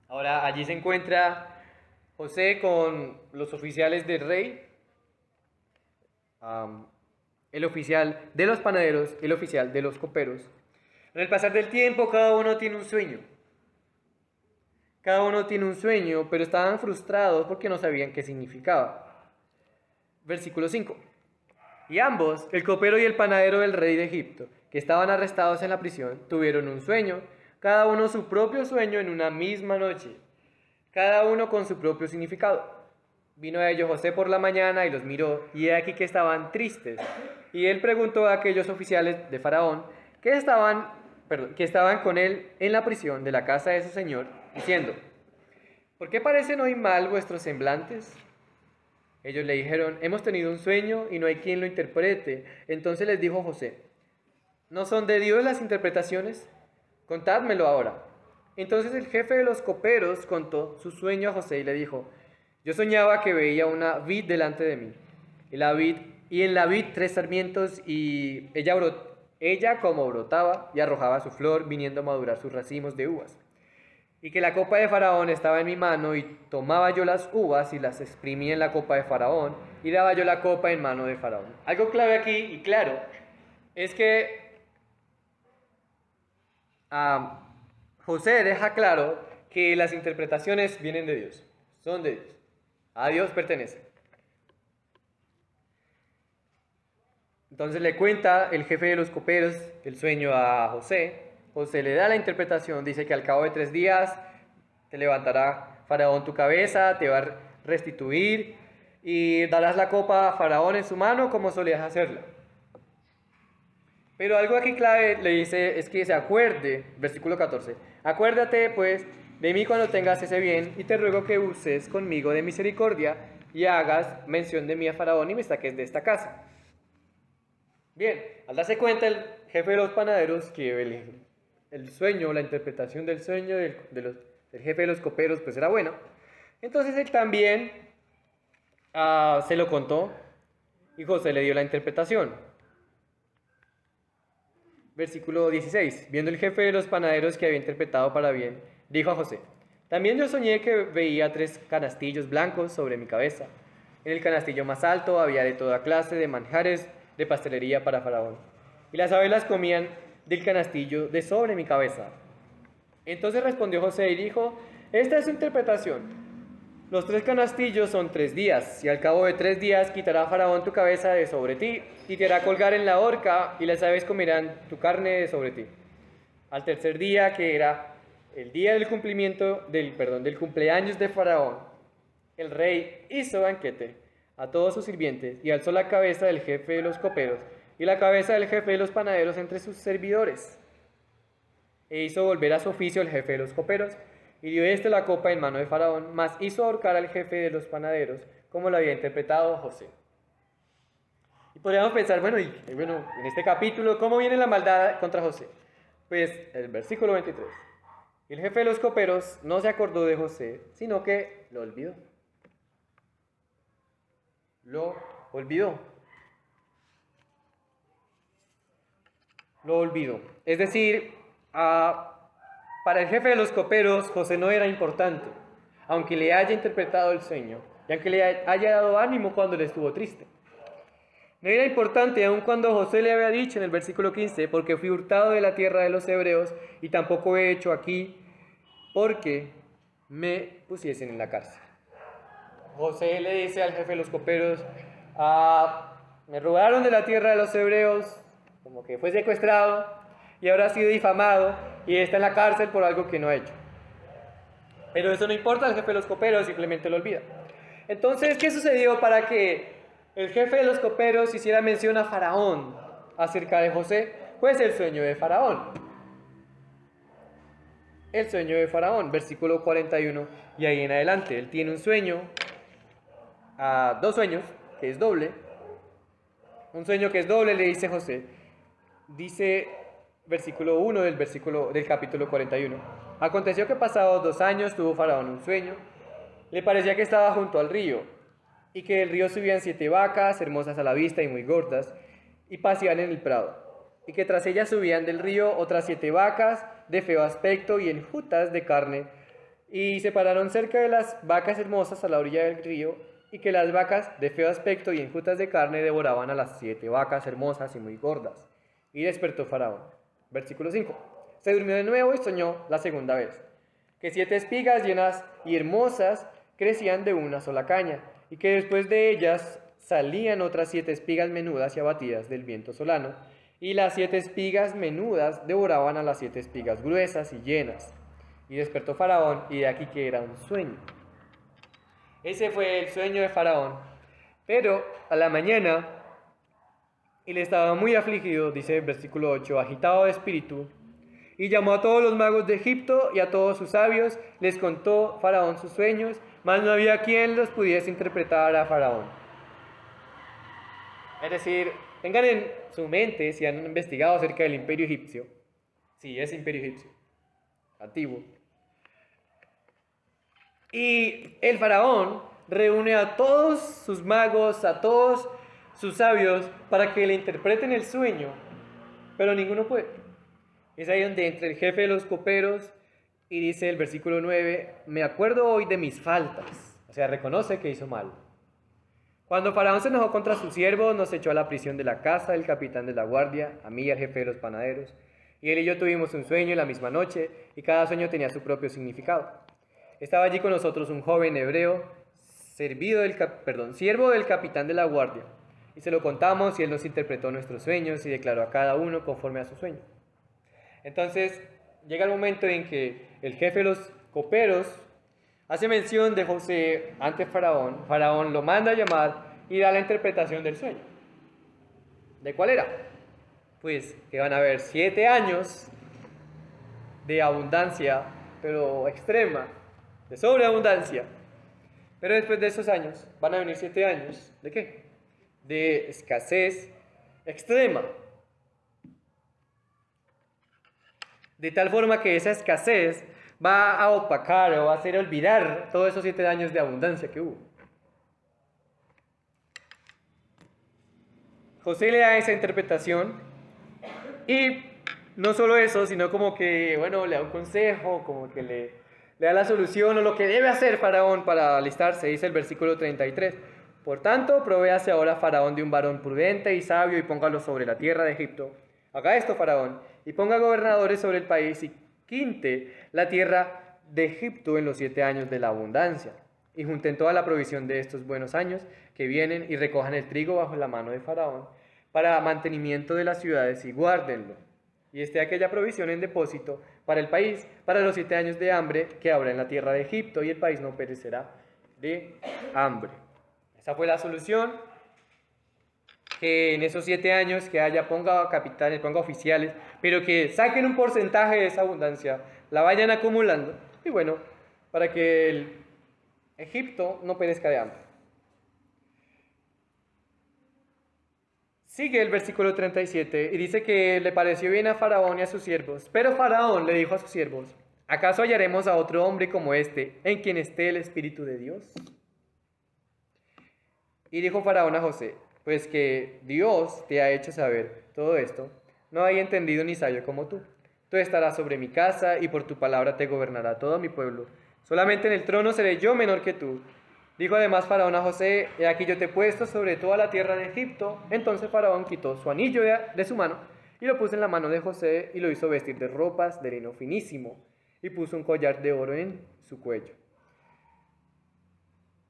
S1: Ahora allí se encuentra José con los oficiales del rey, el oficial de los panaderos, el oficial de los coperos. En el pasar del tiempo, cada uno tiene un sueño. Cada uno tiene un sueño, pero estaban frustrados porque no sabían qué significaba. Versículo 5. Y ambos, el copero y el panadero del rey de Egipto, que estaban arrestados en la prisión, tuvieron un sueño, cada uno su propio sueño en una misma noche, cada uno con su propio significado. Vino a ellos José por la mañana y los miró, y he aquí que estaban tristes. Y él preguntó a aquellos oficiales de Faraón que estaban con él en la prisión de la casa de su señor, diciendo: ¿por qué parecen hoy mal vuestros semblantes? Ellos le dijeron: hemos tenido un sueño y no hay quien lo interprete. Entonces les dijo José: ¿no son de Dios las interpretaciones? Contádmelo ahora. Entonces el jefe de los coperos contó su sueño a José y le dijo: yo soñaba que veía una vid delante de mí, y en la vid 3 sarmientos, y ella como brotaba y arrojaba su flor, viniendo a madurar sus racimos de uvas. Y que la copa de Faraón estaba en mi mano, y tomaba yo las uvas y las exprimía en la copa de Faraón, y daba yo la copa en mano de Faraón. Algo clave aquí, y claro, es que José deja claro que las interpretaciones vienen de Dios, son de Dios, a Dios pertenecen. Entonces le cuenta el jefe de los coperos el sueño a José. José le da la interpretación, dice que al cabo de 3 días te levantará Faraón tu cabeza, te va a restituir y darás la copa a Faraón en su mano como solías hacerla. Pero algo aquí clave le dice es que se acuerde, versículo 14, acuérdate pues de mí cuando tengas ese bien, y te ruego que uses conmigo de misericordia y hagas mención de mí a Faraón y me saques de esta casa. Bien, al darse cuenta el jefe de los panaderos que el sueño, la interpretación del sueño del jefe de los coperos pues era bueno, entonces él también se lo contó y José le dio la interpretación. Versículo 16. Viendo el jefe de los panaderos que había interpretado para bien, dijo a José: también yo soñé que veía 3 canastillos blancos sobre mi cabeza. En el canastillo más alto había de toda clase de manjares de pastelería para Faraón, y las aves las comían del canastillo de sobre mi cabeza. Entonces respondió José y dijo: esta es su interpretación. Los 3 canastillos son 3 días, y al cabo de 3 días quitará Faraón tu cabeza de sobre ti, y te hará colgar en la horca, y las aves comerán tu carne de sobre ti. Al tercer día, que era el día del del cumpleaños de Faraón, el rey hizo banquete a todos sus sirvientes, y alzó la cabeza del jefe de los coperos, y la cabeza del jefe de los panaderos entre sus servidores. E hizo volver a su oficio el jefe de los coperos, y dio la copa en mano de Faraón, mas hizo ahorcar al jefe de los panaderos, como lo había interpretado José. Y podríamos pensar, bueno, en este capítulo, ¿cómo viene la maldad contra José? Pues el versículo 23. El jefe de los coperos no se acordó de José, sino que lo olvidó. Lo olvidó. Lo olvidó. Es decir, para el jefe de los coperos, José no era importante, aunque le haya interpretado el sueño y aunque le haya dado ánimo cuando le estuvo triste. No era importante aun cuando José le había dicho en el versículo 15, porque fui hurtado de la tierra de los hebreos y tampoco he hecho aquí porque me pusiesen en la cárcel. José le dice al jefe de los coperos: me robaron de la tierra de los hebreos, como que fue secuestrado y ahora ha sido difamado y está en la cárcel por algo que no ha hecho. Pero eso no importa al jefe de los coperos, simplemente lo olvida. Entonces, ¿qué sucedió para que el jefe de los coperos hiciera mención a Faraón acerca de José, pues el sueño de Faraón. El sueño de Faraón, versículo 41 y ahí en adelante. Él tiene un sueño, dos sueños, que es doble. Un sueño que es doble, le dice José. Dice versículo 1 del capítulo 41. Aconteció que pasados 2 años tuvo Faraón un sueño. Le parecía que estaba junto al río, y que del río subían 7 vacas, hermosas a la vista y muy gordas, y pasían en el prado, y que tras ellas subían del río otras 7 vacas, de feo aspecto y enjutas de carne, y se pararon cerca de las vacas hermosas a la orilla del río, y que las vacas de feo aspecto y enjutas de carne devoraban a las 7 vacas hermosas y muy gordas. Y despertó Faraón. Versículo 5. Se durmió de nuevo y soñó la segunda vez, que 7 espigas llenas y hermosas crecían de una sola caña, y que después de ellas salían otras 7 espigas menudas y abatidas del viento solano, y las 7 espigas menudas devoraban a las 7 espigas gruesas y llenas. Y despertó Faraón, y de aquí que era un sueño. Ese fue el sueño de Faraón. Pero a la mañana, él estaba muy afligido, dice el versículo 8, agitado de espíritu, y llamó a todos los magos de Egipto y a todos sus sabios, les contó Faraón sus sueños, mas no había quien los pudiese interpretar a Faraón. Es decir, tengan en su mente, si han investigado acerca del imperio egipcio, sí, es imperio egipcio, antiguo, y el Faraón reúne a todos sus magos, a todos sus sabios, para que le interpreten el sueño, pero ninguno puede. Es ahí donde entra el jefe de los coperos y dice el versículo 9, me acuerdo hoy de mis faltas, o sea, reconoce que hizo mal. Cuando Faraón se enojó contra sus siervos, nos echó a la prisión de la casa del capitán de la guardia, a mí y al jefe de los panaderos, y él y yo tuvimos un sueño en la misma noche, y cada sueño tenía su propio significado. Estaba allí con nosotros un joven hebreo, siervo del capitán de la guardia, y se lo contamos y él nos interpretó nuestros sueños y declaró a cada uno conforme a su sueño. Entonces llega el momento en que el jefe de los coperos hace mención de José ante Faraón. Faraón lo manda a llamar y da la interpretación del sueño. ¿De cuál era? Pues que van a haber 7 años de abundancia, pero extrema, de sobreabundancia. Pero después de esos años van a venir 7 años, ¿de qué? De escasez extrema. De tal forma que esa escasez va a opacar o va a hacer olvidar todos esos 7 años de abundancia que hubo. José le da esa interpretación y no solo eso, sino como que, bueno, le da un consejo, como que le da la solución o lo que debe hacer Faraón para alistarse, dice el versículo 33. Por tanto, provéase ahora Faraón de un varón prudente y sabio y póngalo sobre la tierra de Egipto. Haga esto, Faraón, y ponga gobernadores sobre el país y quinte la tierra de Egipto en los 7 años de la abundancia. Y junten toda la provisión de estos buenos años que vienen y recojan el trigo bajo la mano de Faraón para mantenimiento de las ciudades y guárdenlo. Y esté aquella provisión en depósito para el país, para los 7 años de hambre que habrá en la tierra de Egipto, y el país no perecerá de hambre. Esa fue la solución. Que en esos 7 años que haya, ponga capitanes, ponga oficiales, pero que saquen un porcentaje de esa abundancia, la vayan acumulando, y bueno, para que el Egipto no perezca de hambre. Sigue el versículo 37 y dice que le pareció bien a Faraón y a sus siervos, pero Faraón le dijo a sus siervos, ¿acaso hallaremos a otro hombre como este, en quien esté el Espíritu de Dios? Y dijo Faraón a José, pues que Dios te ha hecho saber todo esto, no hay entendido ni sabio como tú. Tú estarás sobre mi casa y por tu palabra te gobernará todo mi pueblo. Solamente en el trono seré yo menor que tú. Dijo además Faraón a José, he aquí yo te he puesto sobre toda la tierra de Egipto. Entonces Faraón quitó su anillo de su mano y lo puso en la mano de José y lo hizo vestir de ropas de lino finísimo y puso un collar de oro en su cuello.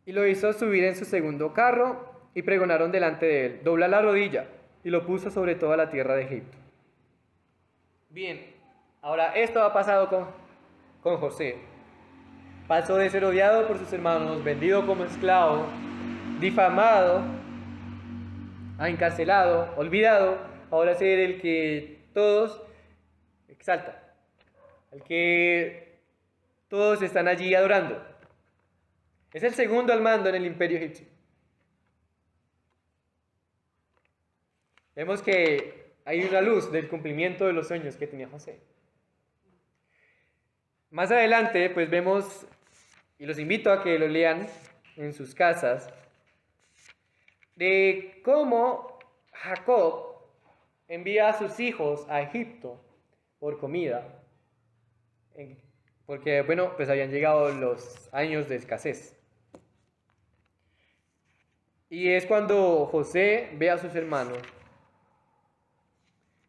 S1: Y lo hizo subir en su segundo carro y pregonaron delante de él, dobla la rodilla, y lo puso sobre toda la tierra de Egipto. Bien, ahora esto ha pasado con José. Pasó de ser odiado por sus hermanos, vendido como esclavo, difamado, encarcelado, olvidado, ahora ser el que todos exaltan, el que todos están allí adorando. Es el segundo al mando en el imperio egipcio. Vemos que hay una luz del cumplimiento de los sueños que tenía José. Más adelante, pues vemos, y los invito a que lo lean en sus casas, de cómo Jacob envía a sus hijos a Egipto por comida, porque, bueno, pues habían llegado los años de escasez. Y es cuando José ve a sus hermanos,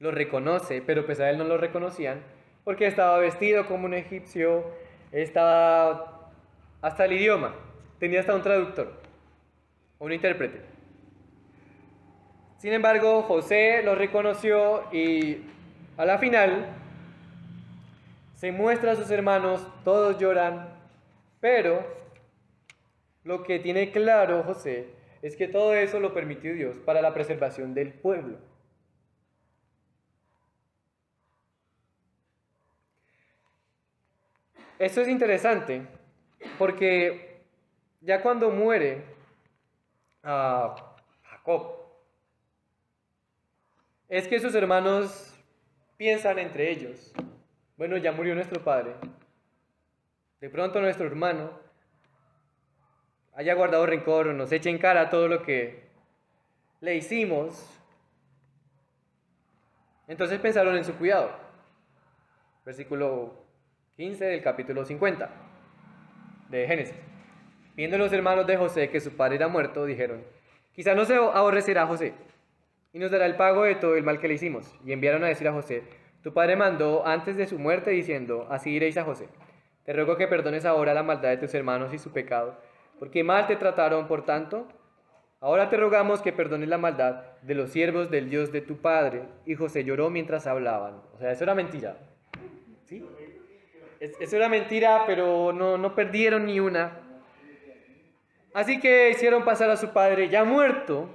S1: los reconoce, pero pues a él no lo reconocían, porque estaba vestido como un egipcio, estaba hasta el idioma, tenía hasta un traductor, un intérprete. Sin embargo, José lo reconoció y a la final se muestra a sus hermanos, todos lloran, pero lo que tiene claro José es que todo eso lo permitió Dios para la preservación del pueblo. Esto es interesante porque ya cuando muere Jacob, es que sus hermanos piensan entre ellos, bueno, ya murió nuestro padre, de pronto nuestro hermano haya guardado rencor o nos eche en cara todo lo que le hicimos. Entonces pensaron en su cuidado. Versículo 15 del capítulo 50 de Génesis. Viendo los hermanos de José que su padre era muerto, dijeron: quizá no se aborrecerá José y nos dará el pago de todo el mal que le hicimos. Y enviaron a decir a José: tu padre mandó antes de su muerte diciendo: así diréis a José, te ruego que perdones ahora la maldad de tus hermanos y su pecado, porque mal te trataron. Por tanto, ahora te rogamos que perdones la maldad de los siervos del Dios de tu padre. Y José lloró mientras hablaban. O sea, eso era mentira, ¿sí? Eso era mentira, pero no perdieron ni una. Así que hicieron pasar a su padre ya muerto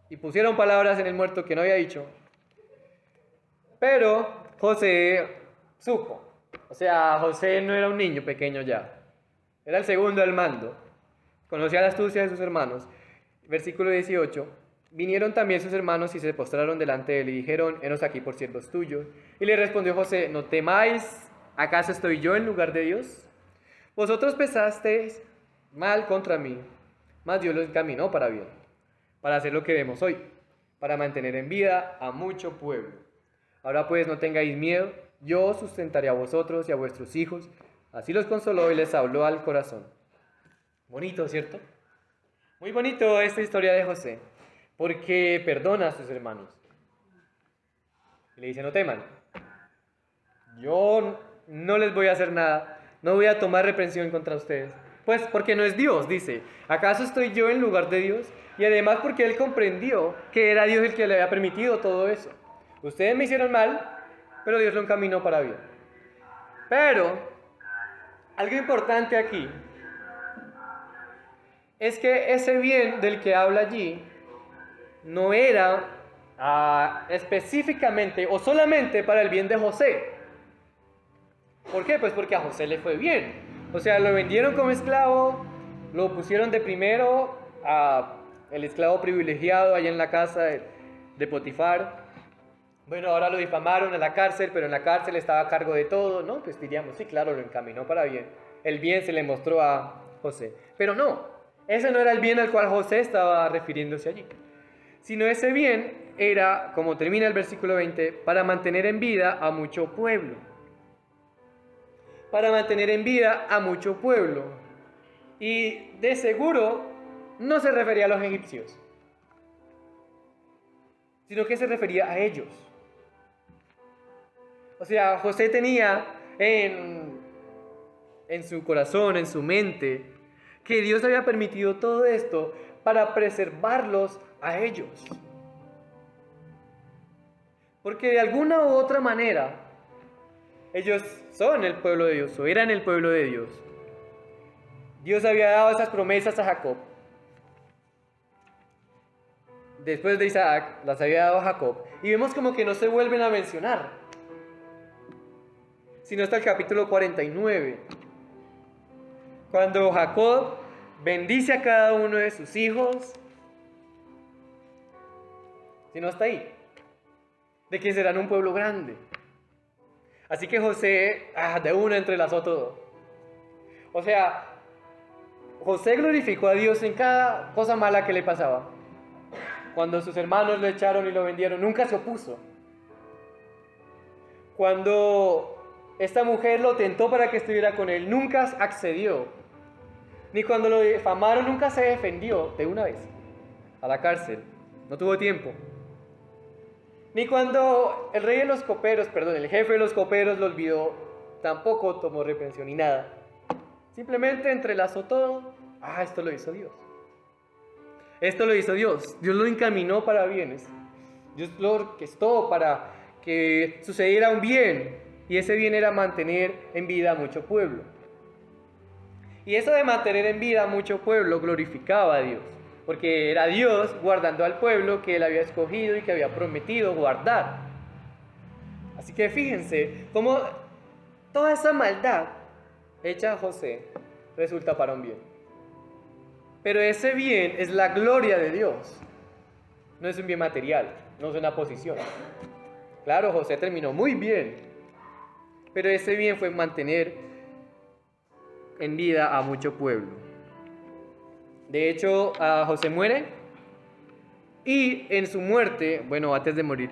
S1: y pusieron palabras en el muerto que no había dicho. Pero José supo. O sea, José no era un niño pequeño ya. Era el segundo al mando. Conocía la astucia de sus hermanos. Versículo 18. Vinieron también sus hermanos y se postraron delante de él y dijeron: henos aquí por siervos tuyos. Y le respondió José: no temáis, ¿acaso estoy yo en lugar de Dios? Vosotros pensasteis mal contra mí, mas Dios lo encaminó para bien, para hacer lo que vemos hoy, para mantener en vida a mucho pueblo. Ahora pues no tengáis miedo, yo os sustentaré a vosotros y a vuestros hijos. Así los consoló y les habló al corazón. Bonito, ¿cierto? Muy bonito esta historia de José, porque perdona a sus hermanos. Y le dice: no teman, yo no les voy a hacer nada, no voy a tomar reprensión contra ustedes. Pues porque no es Dios, dice. ¿Acaso estoy yo en lugar de Dios? Y además porque él comprendió que era Dios el que le había permitido todo eso. Ustedes me hicieron mal, pero Dios lo encaminó para bien. Pero algo importante aquí es que ese bien del que habla allí no era específicamente o solamente para el bien de José. ¿Por qué? Pues porque a José le fue bien. O sea, lo vendieron como esclavo, lo pusieron de primero a el esclavo privilegiado allá en la casa de Potifar. Bueno, ahora lo difamaron en la cárcel, pero en la cárcel estaba a cargo de todo, ¿no? Pues diríamos, sí, claro, lo encaminó para bien. El bien se le mostró a José. Pero no, ese no era el bien al cual José estaba refiriéndose allí. Sino ese bien era, como termina el versículo 20, para mantener en vida a mucho pueblo. Para mantener en vida a mucho pueblo. Y de seguro no se refería a los egipcios, sino que se refería a ellos. O sea, José tenía en su corazón, en su mente, que Dios había permitido todo esto para preservarlos a ellos. Porque de alguna u otra manera, ellos son el pueblo de Dios, o eran el pueblo de Dios. Dios había dado esas promesas a Jacob. después de Isaac, las había dado a Jacob, y vemos como que no se vuelven a mencionar, sino hasta el capítulo 49, cuando Jacob bendice a cada uno de sus hijos, sino hasta ahí, de que serán un pueblo grande. Así que José, de una entrelazó todo. O sea, José glorificó a Dios en cada cosa mala que le pasaba. Cuando sus hermanos lo echaron y lo vendieron, nunca se opuso. Cuando esta mujer lo tentó para que estuviera con él, nunca accedió. Ni cuando lo difamaron, nunca se defendió de una vez a la cárcel. No tuvo tiempo. Ni cuando el jefe de los coperos lo olvidó, tampoco tomó reprensión ni nada. Simplemente entrelazó todo. Esto lo hizo Dios. Esto lo hizo Dios. Dios lo encaminó para bienes. Dios lo orquestó para que sucediera un bien. Y ese bien era mantener en vida a mucho pueblo. Y eso de mantener en vida a mucho pueblo glorificaba a Dios. Porque era Dios guardando al pueblo que él había escogido y que había prometido guardar. Así que fíjense cómo toda esa maldad hecha a José resulta para un bien. Pero ese bien es la gloria de Dios. No es un bien material, no es una posición. Claro, José terminó muy bien. Pero ese bien fue mantener en vida a mucho pueblo. De hecho, José muere y en su muerte, antes de morir,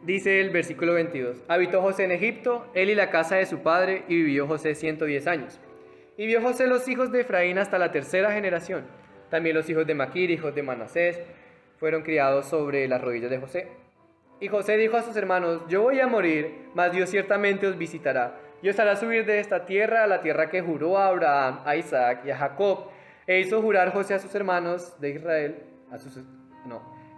S1: dice el versículo 22, habitó José en Egipto, él y la casa de su padre, y vivió José 110 años. Y vio José los hijos de Efraín hasta la tercera generación. También los hijos de Maquir, hijos de Manasés, fueron criados sobre las rodillas de José. Y José dijo a sus hermanos, yo voy a morir, mas Dios ciertamente os visitará, y os hará subir de esta tierra a la tierra que juró a Abraham, a Isaac y a Jacob. E hizo jurar José a sus hermanos de Israel,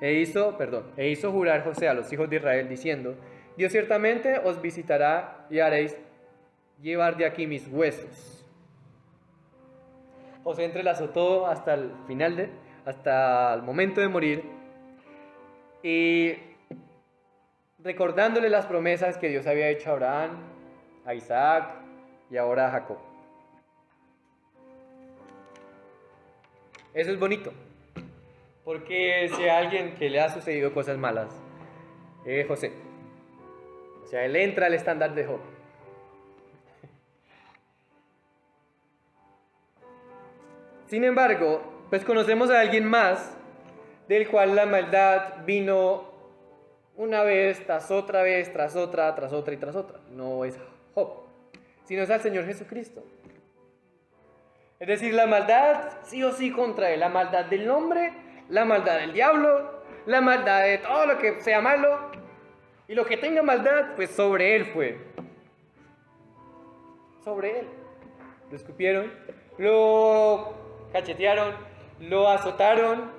S1: e hizo jurar José a los hijos de Israel diciendo, Dios ciertamente os visitará y haréis llevar de aquí mis huesos. José entrelazó todo hasta el final, hasta el momento de morir, y recordándole las promesas que Dios había hecho a Abraham, a Isaac y ahora a Jacob. Eso es bonito, porque si a alguien que le ha sucedido cosas malas, José, o sea, él entra al estándar de Job. Sin embargo, pues conocemos a alguien más, del cual la maldad vino una vez, tras otra vez, tras otra, tras otra y tras otra. No es Job, sino es al Señor Jesucristo. Es decir, la maldad sí o sí contra él, la maldad del hombre, la maldad del diablo, la maldad de todo lo que sea malo, y lo que tenga maldad, pues sobre él fue. Sobre él. Lo escupieron, lo cachetearon, lo azotaron,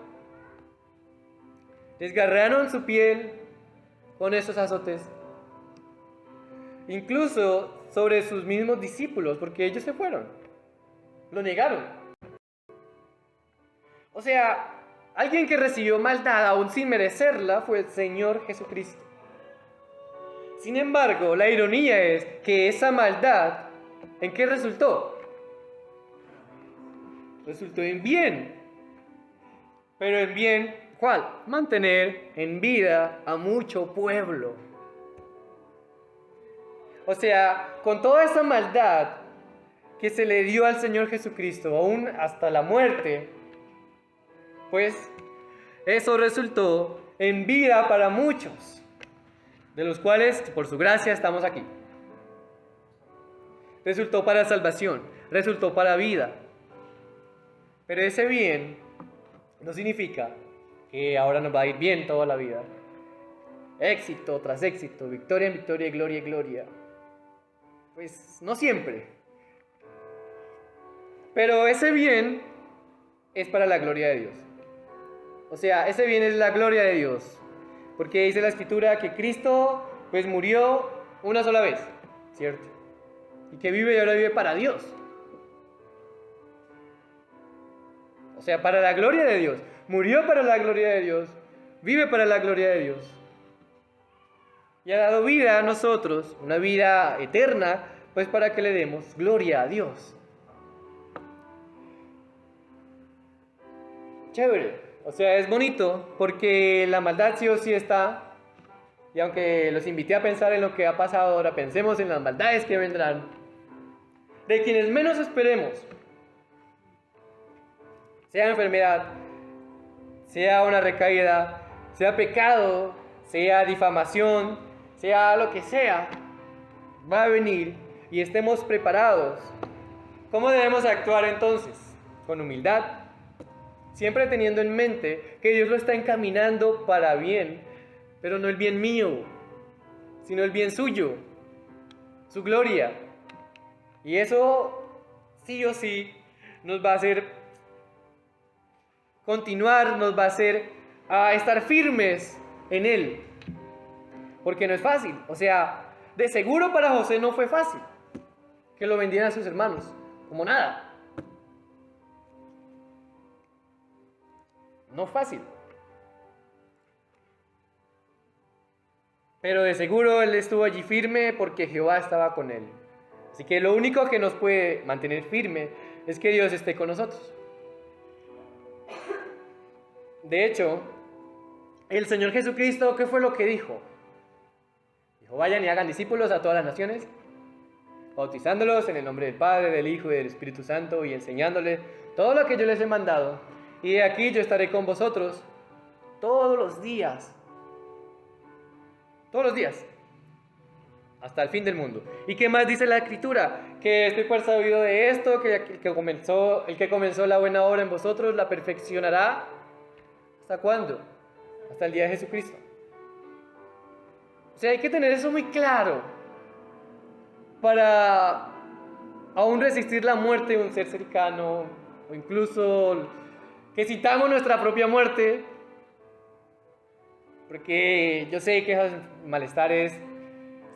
S1: desgarraron su piel con esos azotes. Incluso sobre sus mismos discípulos, porque ellos se fueron. Lo negaron. O sea, alguien que recibió maldad aún sin merecerla fue el Señor Jesucristo. Sin embargo, la ironía es que esa maldad, ¿en qué resultó? Resultó en bien. Pero en bien, ¿cuál? Mantener en vida a mucho pueblo. O sea, con toda esa maldad que se le dio al Señor Jesucristo, aún hasta la muerte, pues eso resultó en vida para muchos, de los cuales por su gracia estamos aquí. Resultó para salvación, resultó para vida. Pero ese bien no significa que ahora nos va a ir bien toda la vida. Éxito tras éxito, victoria en victoria y gloria en gloria. Pues no siempre. Pero ese bien es para la gloria de Dios. O sea, ese bien es la gloria de Dios. Porque dice la Escritura que Cristo pues murió una sola vez, ¿cierto? Y que vive y ahora vive para Dios. O sea, para la gloria de Dios. Murió para la gloria de Dios. vive para la gloria de Dios. Y ha dado vida a nosotros, una vida eterna, pues para que le demos gloria a Dios. Chévere, o sea, es bonito porque la maldad sí o sí está. Y aunque los invité a pensar en lo que ha pasado ahora, pensemos en las maldades que vendrán, de quienes menos esperemos, sea enfermedad, sea una recaída, sea pecado, sea difamación, sea lo que sea, va a venir y estemos preparados. ¿Cómo debemos actuar entonces? Con humildad, siempre teniendo en mente que Dios lo está encaminando para bien, pero no el bien mío, sino el bien suyo, su gloria. Y eso sí o sí nos va a hacer continuar, nos va a hacer estar firmes en Él. Porque no es fácil. O sea, de seguro para José no fue fácil que lo vendieran a sus hermanos, como nada. No es fácil. Pero de seguro él estuvo allí firme porque Jehová estaba con él. Así que lo único que nos puede mantener firme es que Dios esté con nosotros. De hecho, el Señor Jesucristo, ¿qué fue lo que dijo? Dijo, vayan y hagan discípulos a todas las naciones, bautizándolos en el nombre del Padre, del Hijo y del Espíritu Santo, y enseñándoles todo lo que yo les he mandado. Y de aquí yo estaré con vosotros todos los días, hasta el fin del mundo. ¿Y qué más dice la Escritura? Que estoy persuadido de esto, que el que comenzó la buena obra en vosotros la perfeccionará. ¿Hasta cuándo? Hasta el día de Jesucristo. O sea, hay que tener eso muy claro para aún resistir la muerte de un ser cercano, o incluso que citamos nuestra propia muerte, porque yo sé que esos malestares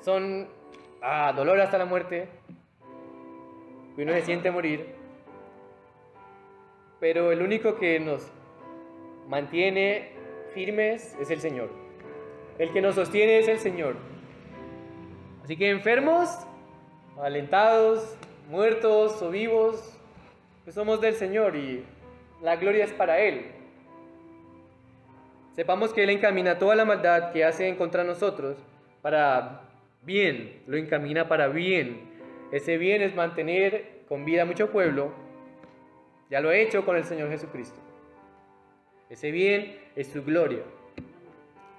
S1: son dolor hasta la muerte, y uno se siente morir, pero el único que nos mantiene firmes es el Señor. El que nos sostiene es el Señor. Así que enfermos, alentados, muertos o vivos, pues somos del Señor y la gloria es para Él. Sepamos que Él encamina toda la maldad que hace en contra de nosotros para bien, lo encamina para bien. Ese bien es mantener con vida a mucho pueblo. Ya lo he hecho con el Señor Jesucristo. Ese bien es su gloria.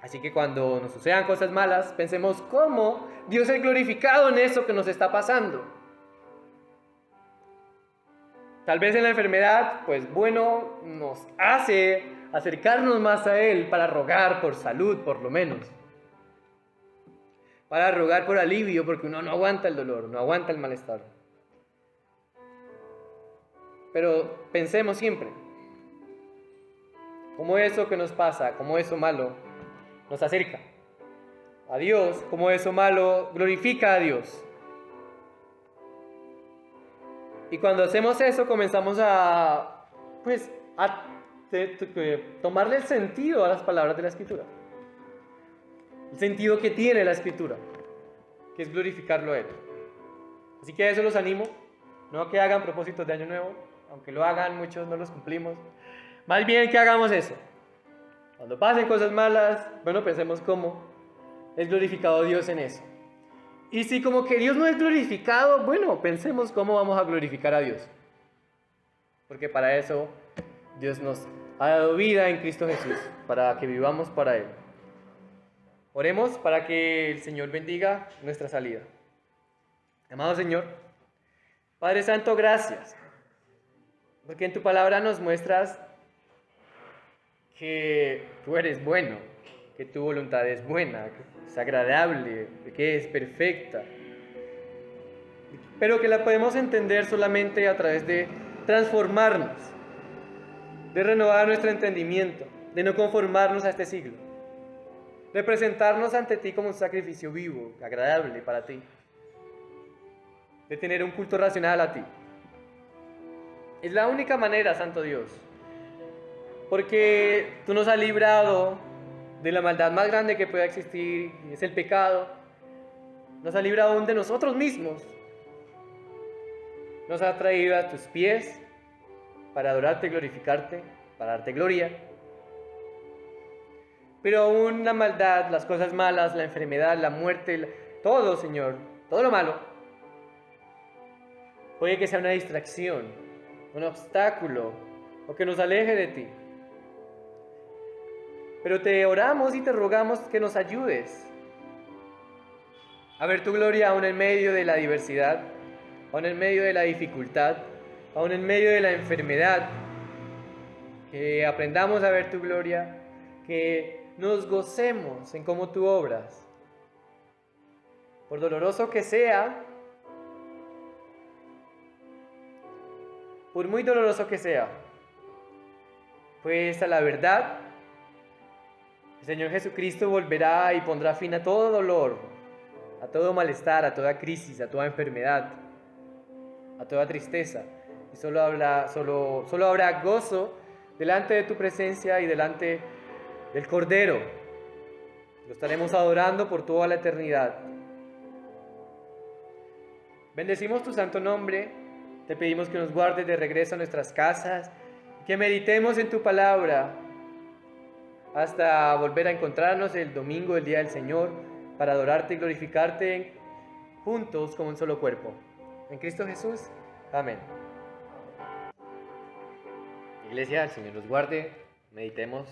S1: Así que cuando nos sucedan cosas malas, pensemos cómo Dios es glorificado en eso que nos está pasando. Tal vez en la enfermedad, pues bueno, nos hace acercarnos más a Él para rogar por salud, por lo menos. Para rogar por alivio, porque uno no aguanta el dolor, no aguanta el malestar. Pero pensemos siempre, cómo eso que nos pasa, cómo eso malo, nos acerca a Dios, cómo eso malo glorifica a Dios. Y cuando hacemos eso, comenzamos a tomarle el sentido a las palabras de la Escritura. El sentido que tiene la Escritura, que es glorificarlo a Él. Así que a eso los animo, no que hagan propósitos de Año Nuevo, aunque lo hagan, muchos no los cumplimos. Más bien que hagamos eso. Cuando pasen cosas malas, bueno, pensemos cómo es glorificado Dios en eso. Y si como que Dios no es glorificado, bueno, pensemos cómo vamos a glorificar a Dios. Porque para eso Dios nos ha dado vida en Cristo Jesús, para que vivamos para Él. Oremos para que el Señor bendiga nuestra salida. Amado Señor, Padre Santo, gracias, porque en tu palabra nos muestras que tú eres bueno, que tu voluntad es buena, que es agradable, que es perfecta, pero que la podemos entender solamente a través de transformarnos, de renovar nuestro entendimiento, de no conformarnos a este siglo, de presentarnos ante ti como un sacrificio vivo, agradable para ti, de tener un culto racional a ti. Es la única manera, Santo Dios, porque tú nos has librado de la maldad más grande que pueda existir, es el pecado. Nos ha librado aún de nosotros mismos. Nos ha traído a tus pies para adorarte, glorificarte, para darte gloria. Pero aún la maldad, las cosas malas, la enfermedad, la muerte, todo, Señor, todo lo malo, puede que sea una distracción, un obstáculo, o que nos aleje de ti. Pero te oramos y te rogamos que nos ayudes a ver tu gloria aún en medio de la diversidad, aún en medio de la dificultad, aún en medio de la enfermedad. Que aprendamos a ver tu gloria, que nos gocemos en cómo tú obras. Por doloroso que sea, por muy doloroso que sea, pues a la verdad, el Señor Jesucristo volverá y pondrá fin a todo dolor, a todo malestar, a toda crisis, a toda enfermedad, a toda tristeza. Y solo habrá gozo delante de tu presencia y delante del Cordero. Lo estaremos adorando por toda la eternidad. Bendecimos tu santo nombre. Te pedimos que nos guardes de regreso a nuestras casas, que meditemos en tu palabra hasta volver a encontrarnos el domingo, el día del Señor, para adorarte y glorificarte juntos como un solo cuerpo. En Cristo Jesús. Amén. Iglesia, el Señor los guarde, meditemos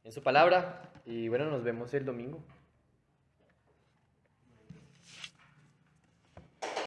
S1: en su palabra y bueno, nos vemos el domingo.